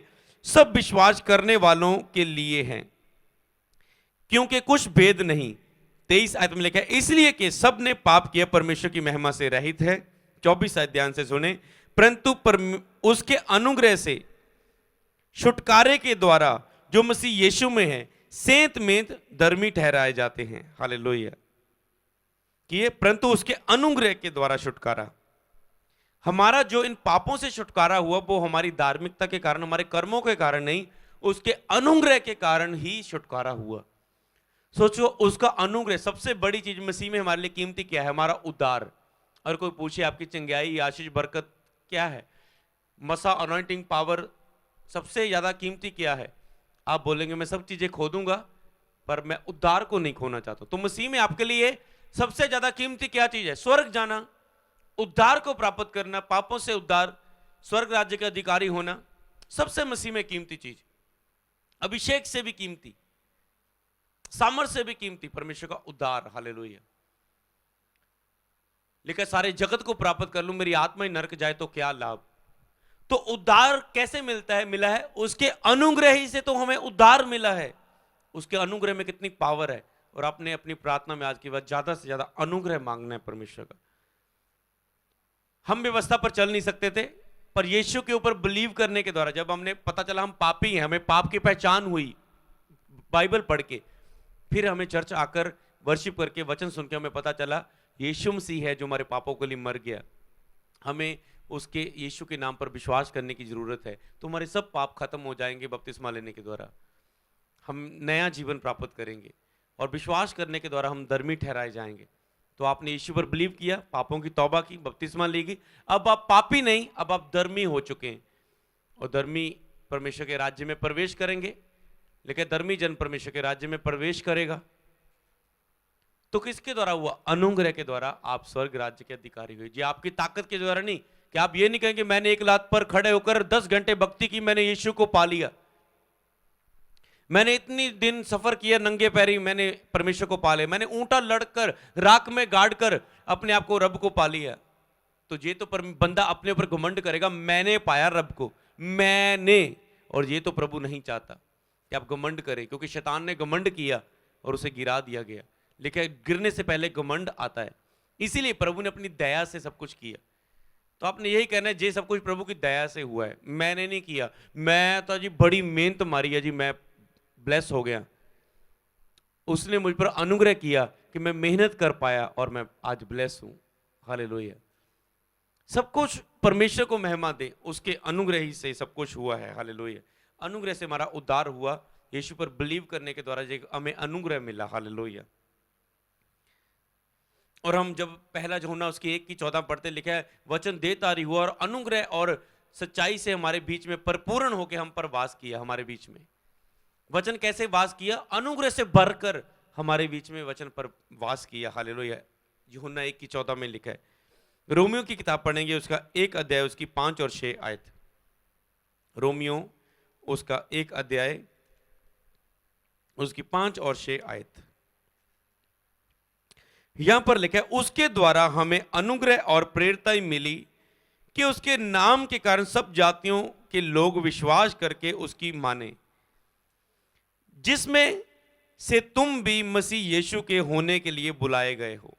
सब विश्वास करने वालों के लिए है, क्योंकि कुछ भेद नहीं। 23 आयत में लिखा है, इसलिए कि सब ने पाप किया, परमेश्वर की महिमा से रहित है। 24 आयत ध्यान से सुने, परंतु उसके अनुग्रह से छुटकारे के द्वारा जो मसीह यीशु में है सेंत मेंत धर्मी ठहराए जाते हैं। हालेलुया। कि ये परंतु उसके अनुग्रह के द्वारा छुटकारा, हमारा जो इन पापों से छुटकारा हुआ वो हमारी धार्मिकता के कारण, हमारे कर्मों के कारण नहीं, उसके अनुग्रह के कारण ही छुटकारा हुआ। सोचो, उसका अनुग्रह, सबसे बड़ी चीज मसीह में हमारे लिए कीमती क्या है? हमारा उद्धार। और कोई पूछे आपकी चंगाई, आशीष, बरकत क्या है, मसा, अनॉइंटिंग पावर, सबसे ज्यादा कीमती क्या है? आप बोलेंगे मैं सब चीजें खो दूंगा पर मैं उद्धार को नहीं खोना चाहता। तो मसीह में आपके लिए सबसे ज्यादा कीमती क्या चीज है? स्वर्ग जाना, उद्धार को प्राप्त करना, पापों से उद्धार, स्वर्ग राज्य का अधिकारी होना, सबसे मसीह में कीमती चीज। अभिषेक से भी कीमती, सामर्थ से भी कीमती परमेश्वर का उद्धार। हालेलुया। लेकिन सारे जगत को प्राप्त कर लूं, मेरी आत्मा ही नरक जाए तो क्या लाभ? तो उद्धार कैसे मिलता है? मिला है उसके अनुग्रह ही से, तो हमें उद्धार मिला है। उसके अनुग्रह में कितनी पावर है। और आपने अपनी प्रार्थना में आज की बात ज्यादा से ज्यादा अनुग्रह मांगना है परमेश्वर का। हम व्यवस्था पर चल नहीं सकते थे, पर यीशु के ऊपर बिलीव करने के द्वारा जब हमने पता चला हम पापी हैं, हमें पाप की पहचान हुई बाइबल पढ़ के, फिर हमें चर्च आकर वर्शिप करके वचन सुन के हमें पता चला यीशु मसीह है जो हमारे पापों के लिए मर गया। हमें उसके यीशु के नाम पर विश्वास करने की जरूरत है, तो हमारे सब पाप खत्म हो जाएंगे। बपतिस्मा लेने के द्वारा हम नया जीवन प्राप्त करेंगे और विश्वास करने के द्वारा हम धर्मी ठहराए जाएंगे। तो आपने यीशु पर बिलीव किया, पापों की तौबा की, बपतिस्मा लेगी, अब आप पापी नहीं, अब आप धर्मी हो चुके हैं और धर्मी परमेश्वर के राज्य में प्रवेश करेंगे। लेकिन धर्मी जन परमेश्वर के राज्य में प्रवेश करेगा तो किसके द्वारा हुआ? अनुग्रह के द्वारा आप स्वर्ग राज्य के अधिकारी हुए। जी आपकी ताकत के द्वारा नहीं, कि आप ये नहीं कहेंगे मैंने एक लात पर खड़े होकर 10 घंटे भक्ति की, मैंने यीशु को पा लिया, मैंने इतनी दिन सफर किया नंगे पैरी, मैंने परमेश्वर को पा लिया, मैंने ऊंटा लड़कर राख में गाड़ कर अपने आप को रब को पा लिया। तो ये तो बंदा अपने ऊपर घमंड करेगा, मैंने पाया रब को, मैंने। और ये तो प्रभु नहीं चाहता कि आप घमंड करें, क्योंकि शैतान ने घमंड किया और उसे गिरा दिया गया। लेकिन गिरने से पहले घमंड आता है, इसीलिए प्रभु ने अपनी दया से सब कुछ किया। तो आपने यही कहना है ये सब कुछ प्रभु की दया से हुआ है, मैंने नहीं किया, मैं तो जी बड़ी मेहनत मारी है जी, मैं ब्लेस हो गया, उसने मुझ पर अनुग्रह किया कि मैं मेहनत कर पाया और मैं आज ब्लेस हूं। हालेलुया। सब कुछ परमेश्वर को महिमा दे, उसके अनुग्रह ही से सब कुछ हुआ है। हालेलुया। अनुग्रह से हमारा उद्धार हुआ, यीशु पर बिलीव करने के द्वारा हमें अनुग्रह मिला। हालेलुया। और हम जब पहला यूहन्ना उसकी 1:14 पढ़ते, लिखा है वचन देतारी हुआ और अनुग्रह और सच्चाई से हमारे बीच में परिपूर्ण होकर हम पर वास किया। हमारे बीच में वचन कैसे वास किया? अनुग्रह से भरकर हमारे बीच में वचन पर वास किया। हालेलुया। यूहन्ना 1:14 में लिखा है। रोमियो की किताब पढ़ेंगे, उसका 1 अध्याय, उसकी 5 और 6 आयत। रोमियो उसका 1 अध्याय, उसकी 5 और 6 आयत। यहां पर लिखा है, उसके द्वारा हमें अनुग्रह और प्रेरिताई मिली कि उसके नाम के कारण सब जातियों के लोग विश्वास करके उसकी माने, जिसमें से तुम भी मसीह यीशु के होने के लिए बुलाए गए हो।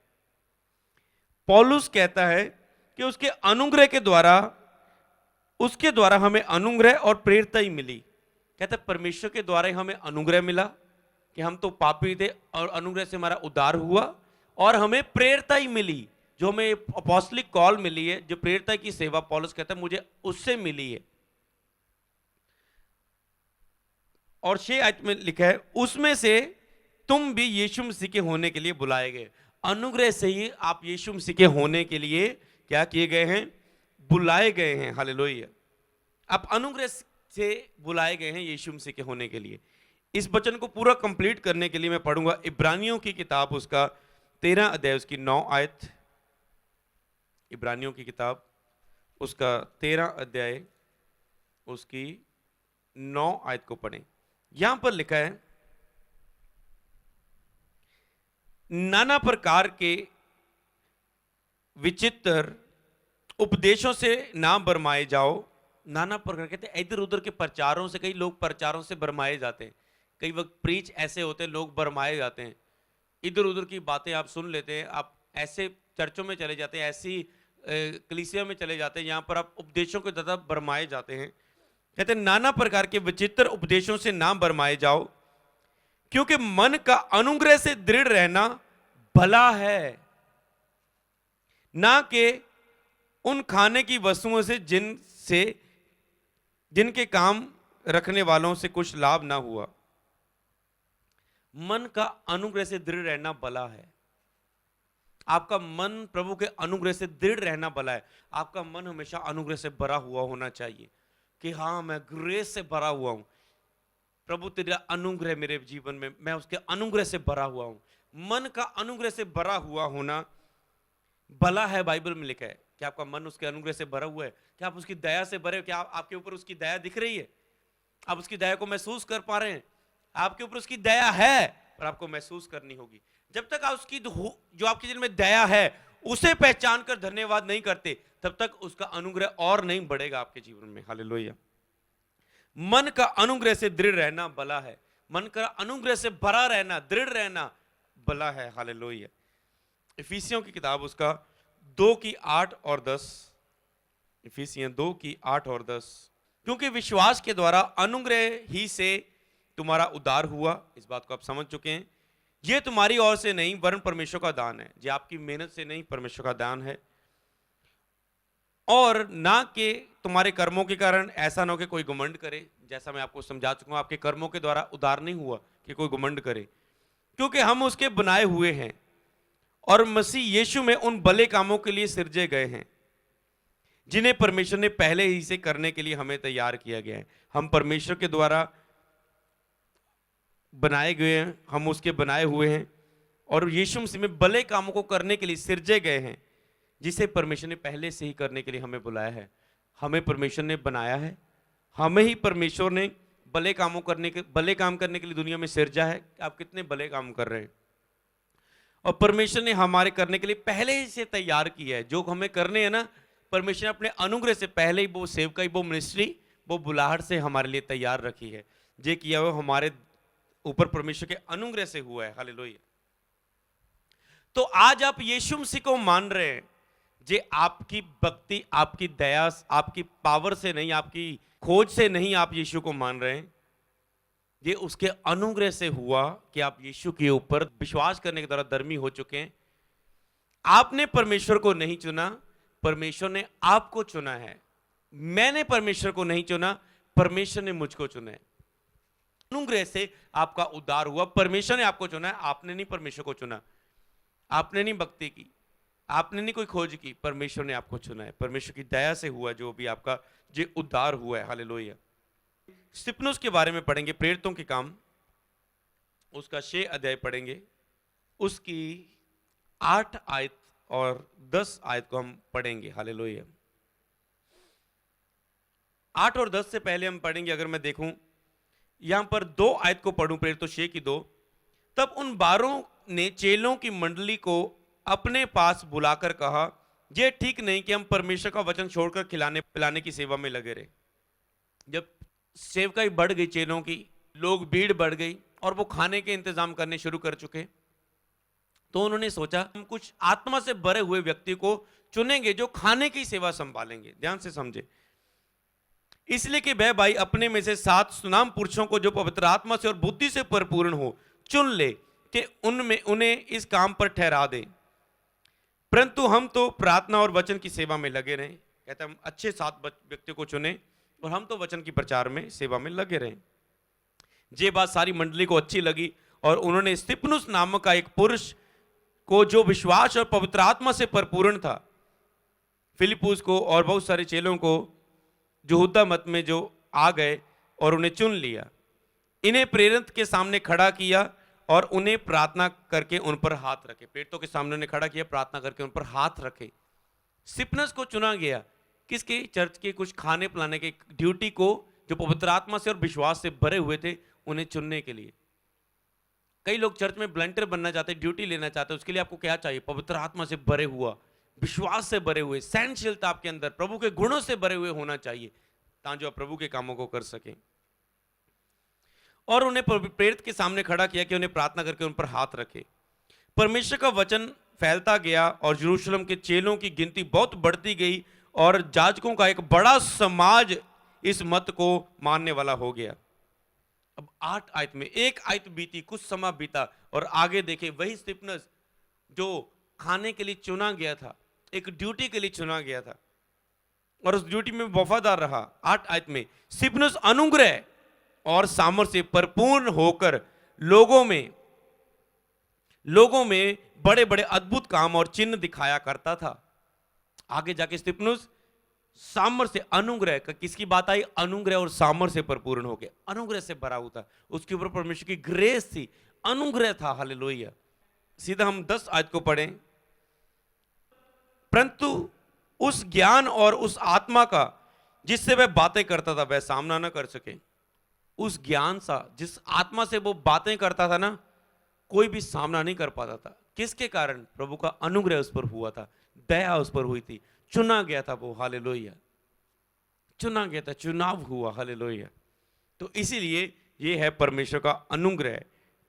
पौलुस कहता है कि उसके द्वारा हमें अनुग्रह और प्रेरिताई मिली। कहता है परमेश्वर के द्वारा ही हमें अनुग्रह मिला कि हम तो पापी थे और अनुग्रह से हमारा उद्धार हुआ, और हमें प्रेरिताई मिली, जो हमें अपॉस्टलिक कॉल मिली है, जो प्रेरिताई की सेवा पौलुस कहता है मुझे उससे मिली है। और 6 आयत में लिखा है, उसमें से तुम भी यीशु मसीह के होने के लिए बुलाए गए। अनुग्रह से ही आप यीशु मसीह के होने के लिए क्या किए गए हैं? बुलाए गए हैं। हालेलुया। आप अनुग्रह से बुलाए गए हैं यीशु मसीह के होने के लिए। इस वचन को पूरा कंप्लीट करने के लिए मैं पढ़ूंगा इब्रानियों की किताब, उसका 13 अध्याय, उसकी 9 आयत। इब्रानियों की किताब उसका 13 अध्याय, उसकी 9 आयत को पढ़ें। यहां पर लिखा है, नाना प्रकार के विचित्र उपदेशों से ना भरमाए जाओ। नाना प्रकार कहते हैं इधर उधर के प्रचारों से, कई लोग प्रचारों से भरमाए जाते हैं। कई वक्त प्रीच ऐसे होते हैं, लोग भरमाए जाते हैं, इधर उधर की बातें आप सुन लेते हैं, आप ऐसे चर्चों में चले जाते हैं, ऐसी कलीसिया में चले जाते हैं, यहां पर आप उपदेशों के द्वारा भरमाए जाते हैं। कहते हैं नाना प्रकार के विचित्र उपदेशों से ना भरमाए जाओ, क्योंकि मन का अनुग्रह से दृढ़ रहना भला है, ना कि उन खाने की वस्तुओं से जिनके काम रखने वालों से कुछ लाभ ना हुआ। मन का अनुग्रह से दृढ़ रहना भला है। आपका मन प्रभु के अनुग्रह से दृढ़ रहना भला है। आपका मन हमेशा अनुग्रह से भरा हुआ होना चाहिए कि हाँ, मैं ग्रेस से भरा हुआ हूं, प्रभु तेरा अनुग्रह मेरे जीवन में, मैं उसके अनुग्रह से भरा हुआ हूं। मन का अनुग्रह से भरा हुआ होना भला है। बाइबल में लिखा है कि आपका मन उसके अनुग्रह से भरा हुआ है। क्या आप उसकी दया से भरे हो? क्या आपके ऊपर उसकी दया दिख रही है? आप उसकी दया को महसूस कर पा रहे हैं? आपके ऊपर उसकी दया है, पर आपको महसूस करनी होगी। जब तक आप उसकी जो आपके दिल में दया है उसे पहचान कर धन्यवाद नहीं करते, तब तक उसका अनुग्रह और नहीं बढ़ेगा आपके जीवन में। हालेलुया। मन का अनुग्रह से दृढ़ रहना भला है। मन का अनुग्रह से भरा रहना, दृढ़ रहना भला है। हालेलुया। इफिसियों की किताब उसका 2 की 8 और 10। इफिसियों 2 की 8 और 10। क्योंकि विश्वास के द्वारा अनुग्रह ही से तुम्हारा उद्धार हुआ। इस बात को आप समझ चुके हैं। यह तुम्हारी ओर से नहीं वरन परमेश्वर का दान है। ये आपकी मेहनत से नहीं, परमेश्वर का दान है। और ना कि तुम्हारे कर्मों के कारण, ऐसा ना हो कि कोई घमंड करे। जैसा मैं आपको समझा चुका हूं, आपके कर्मों के द्वारा उद्धार नहीं हुआ कि कोई घमंड करे, क्योंकि हम उसके बनाए हुए हैं और मसीह यीशु में उन भले कामों के लिए सिरजे गए हैं जिन्हें परमेश्वर ने पहले ही से करने के लिए हमें तैयार किया गया है। हम परमेश्वर के द्वारा बनाए गए हैं, हम उसके बनाए हुए हैं और यीशु मसीह में भले कामों को करने के लिए सिरजे गए हैं, जिसे परमेश्वर ने पहले से ही करने के लिए हमें बुलाया है। हमें परमेश्वर ने बनाया है, हमें ही परमेश्वर ने भले काम करने के लिए दुनिया में सिरजा है। आप कितने भले काम कर रहे हैं? और परमेश्वर ने हमारे करने के लिए पहले ही से तैयार किया है। जो हमें करने हैं ना, परमेश्वर ने अपने अनुग्रह से पहले ही वो सेवकाई, वो मिनिस्ट्री, वो बुलाहट से हमारे लिए तैयार रखी है। ये किया हुआ हमारे ऊपर परमेश्वर के अनुग्रह से हुआ है। हालेलुया। तो आज आप यीशु मसीह को मान रहे हैं, जे आपकी भक्ति, आपकी दया, आपकी पावर से नहीं, आपकी खोज से नहीं आप यीशु को मान रहे हैं। ये उसके अनुग्रह से हुआ कि आप यीशु के ऊपर विश्वास करने के द्वारा धर्मी हो चुके हैं। आपने परमेश्वर को नहीं चुना, परमेश्वर ने आपको चुना है। मैंने परमेश्वर को नहीं चुना, परमेश्वर ने मुझको चुना है। अनुग्रह से आपका उद्धार हुआ। परमेश्वर ने आपको चुना है, आपने नहीं परमेश्वर को चुना। आपने नहीं भक्ति की, आपने नहीं कोई खोज की, परमेश्वर ने आपको चुना है। परमेश्वर की दया से हुआ जो भी आपका जो उद्धार हुआ है। हालेलुया। स्तिफनुस के बारे में पढ़ेंगे, प्रेरितों के काम उसका 6 अध्याय पढ़ेंगे, उसकी 8 आयत और 10 आयत को हम पढ़ेंगे। हालेलुया। 8 और 10 से पहले हम पढ़ेंगे, अगर मैं देखूं यहां पर 2 आयत को पढ़ूं, प्रेरित तो 6 की 2। तब उन 12 ने चेलों की मंडली को अपने पास बुलाकर कहा, यह ठीक नहीं कि हम परमेश्वर का वचन छोड़कर खिलाने पिलाने की सेवा में लगे रहे। जब सेवकाई बढ़ गई चेलों की, लोग भीड़ बढ़ गई और वो खाने के इंतजाम करने शुरू कर चुके, तो उन्होंने सोचा हम कुछ आत्मा से भरे हुए व्यक्ति को चुनेंगे जो खाने की सेवा संभालेंगे। ध्यान से समझे। इसलिए कि वह भाई अपने में से 7 सुनाम पुरुषों को जो पवित्र आत्मा से और बुद्धि से परिपूर्ण हो चुन ले कि उनमें उन्हें इस काम पर ठहरा दे। परंतु हम तो प्रार्थना और वचन की सेवा में लगे रहे। कहते हम अच्छे 7 व्यक्तियों को चुने और हम तो वचन की प्रचार में सेवा में लगे रहे। ये बात सारी मंडली को अच्छी लगी और उन्होंने स्तिफनुस नामक का एक पुरुष को जो विश्वास और पवित्र आत्मा से परिपूर्ण था, फिलिप्पुस को और बहुत सारे चेलों को यहूदा मत में जो आ गए और उन्हें चुन लिया, इन्हें प्रेरित के सामने खड़ा किया और उन्हें प्रार्थना करके उन पर हाथ रखे। प्रेरितों के सामने उन्हें खड़ा किया, प्रार्थना करके उन पर हाथ रखे। स्तिफनुस को चुना गया किसके? चर्च के कुछ खाने पिलाने के ड्यूटी को, जो पवित्र आत्मा से और विश्वास से भरे हुए थे, उन्हें चुनने के लिए। कई लोग चर्च में वॉलंटियर बनना चाहते, ड्यूटी लेना चाहते, उसके लिए आपको क्या चाहिए? पवित्र आत्मा से भरे हुआ, विश्वास से भरे हुए, सहनशीलता आपके अंदर प्रभु के गुणों से भरे हुए होना चाहिए, ताकि आप प्रभु के कामों को कर सकें। और उन्हें प्रेरित के सामने खड़ा किया कि उन्हें प्रार्थना करके उन पर हाथ रखे। परमेश्वर का वचन फैलता गया और यरूशलेम के चेलों की गिनती बहुत बढ़ती गई और जाजकों का एक बड़ा समाज इस मत को मानने वाला हो गया। अब 8 आयत में, एक आयत बीती, कुछ समय बीता और आगे देखे वही स्तिफनुस जो खाने के लिए चुना गया था, एक ड्यूटी के लिए चुना गया था और उस ड्यूटी में वफादार रहा। 8 आयत में, स्तिफनुस अनुग्रह और सामर्थ से परिपूर्ण होकर लोगों में बड़े बड़े अद्भुत काम और चिन्ह दिखाया करता था। आगे जाके स्तिफनुस सामर्थ से, अनुग्रह का किसकी बात आई? अनुग्रह और सामर्थ से परिपूर्ण हो गया, अनुग्रह से भरा हुआ था, उसके ऊपर परमेश्वर की ग्रेस थी, अनुग्रह था। हालेलुया। सीधा हम 10 आयत को पढ़ें। परंतु उस ज्ञान और उस आत्मा का जिससे वह बातें करता था, वह सामना ना कर सके। उस ज्ञान सा, जिस आत्मा से वो बातें करता था ना, कोई भी सामना नहीं कर पाता था। किसके कारण? प्रभु का अनुग्रह उस पर हुआ था, दया उस पर हुई थी, चुना गया था वो। हालेलुया। चुना गया था, चुनाव हुआ। हालेलुया। तो इसीलिए ये है परमेश्वर का अनुग्रह,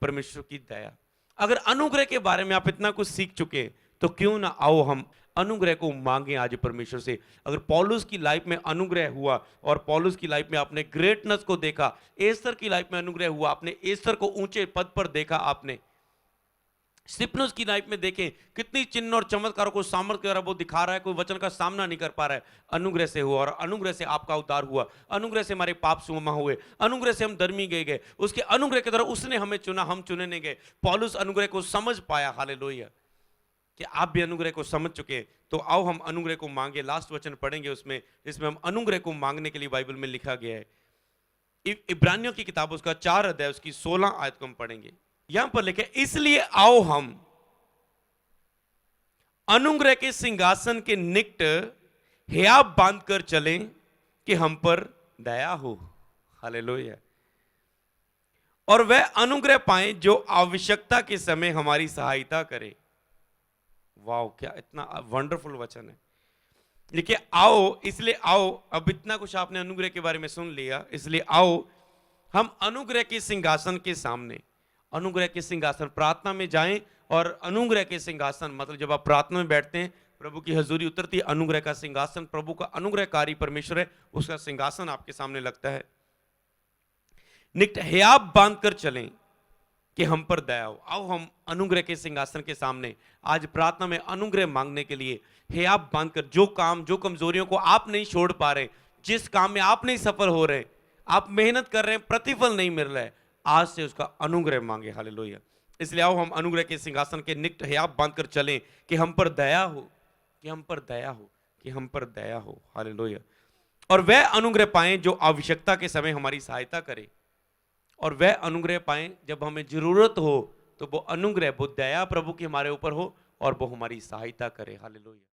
परमेश्वर की दया। अगर अनुग्रह के बारे में आप इतना कुछ सीख चुके तो क्यों ना आओ हम अनुग्रह को मांगे आज परमेश्वर से। अगर पौलुस की लाइफ में अनुग्रह हुआ और पौलुस की लाइफ में आपने ग्रेटनेस को देखा, एस्तर की लाइफ में अनुग्रह हुआ, आपने एस्तर को ऊंचे पद पर देखा, आपने स्तिफनुस की लाइफ में देखें कितनी चिन्ह और चमत्कारों को सामर्थ्य द्वारा वो दिखा रहा है, कोई वचन का सामना नहीं कर पा रहा है। अनुग्रह से हुआ और अनुग्रह से आपका उद्धार हुआ, अनुग्रह से हमारे पाप क्षमा हुए, अनुग्रह से हम धर्मी गए, उसके अनुग्रह के द्वारा उसने हमें चुना, हम चुने नहीं गए। पौलुस अनुग्रह को समझ पाया। हालेलुया। कि आप भी अनुग्रह को समझ चुके, तो आओ हम अनुग्रह को मांगे। लास्ट वचन पढ़ेंगे उसमें, जिसमें हम अनुग्रह को मांगने के लिए बाइबल में लिखा गया है। इब्रानियों की किताब उसका 4 अध्याय उसकी 16 आयत को हम पढ़ेंगे। यहां पर लिखे, इसलिए आओ हम अनुग्रह के सिंहासन के निकट हियाब बांधकर चलें कि हम पर दया हो। हालेलुया। और वह अनुग्रह पाएं जो आवश्यकता के समय हमारी सहायता करे। वाह, क्या इतना वंडरफुल वचन है। देखिए, आओ, इसलिए आओ। अब इतना कुछ आपने अनुग्रह के बारे में सुन लिया, इसलिए आओ हम अनुग्रह के सिंहासन के सामने, अनुग्रह के सिंहासन, प्रार्थना में जाएं और अनुग्रह के सिंहासन, मतलब जब आप प्रार्थना में बैठते हैं, प्रभु की हजूरी उतरती है, अनुग्रह का सिंहासन, प्रभु का अनुग्रहकारी परमेश्वर है, उसका सिंहासन आपके सामने लगता है। निकट हियाब बांधकर चलें कि हम पर दया हो। आओ हम अनुग्रह के सिंहासन के सामने आज प्रार्थना में अनुग्रह मांगने के लिए हियाब बांधकर, जो काम, जो कमजोरियों को आप नहीं छोड़ पा रहे, जिस काम में आप नहीं सफल हो रहे, आप मेहनत कर रहे हैं, प्रतिफल नहीं मिल रहा है, आज से उसका अनुग्रह मांगे। हालेलुया। इसलिए आओ हम अनुग्रह के सिंहासन के निकट हियाब बांधकर चलें कि हम पर दया हो, कि हम पर दया हो, कि हम पर दया हो। हालेलुया। और वह अनुग्रह पाएं जो आवश्यकता के समय हमारी सहायता करे। और वह अनुग्रह पाएं जब हमें जरूरत हो, तो वो अनुग्रह, वो दया प्रभु की हमारे ऊपर हो, और वो हमारी सहायता करे। हालेलुया।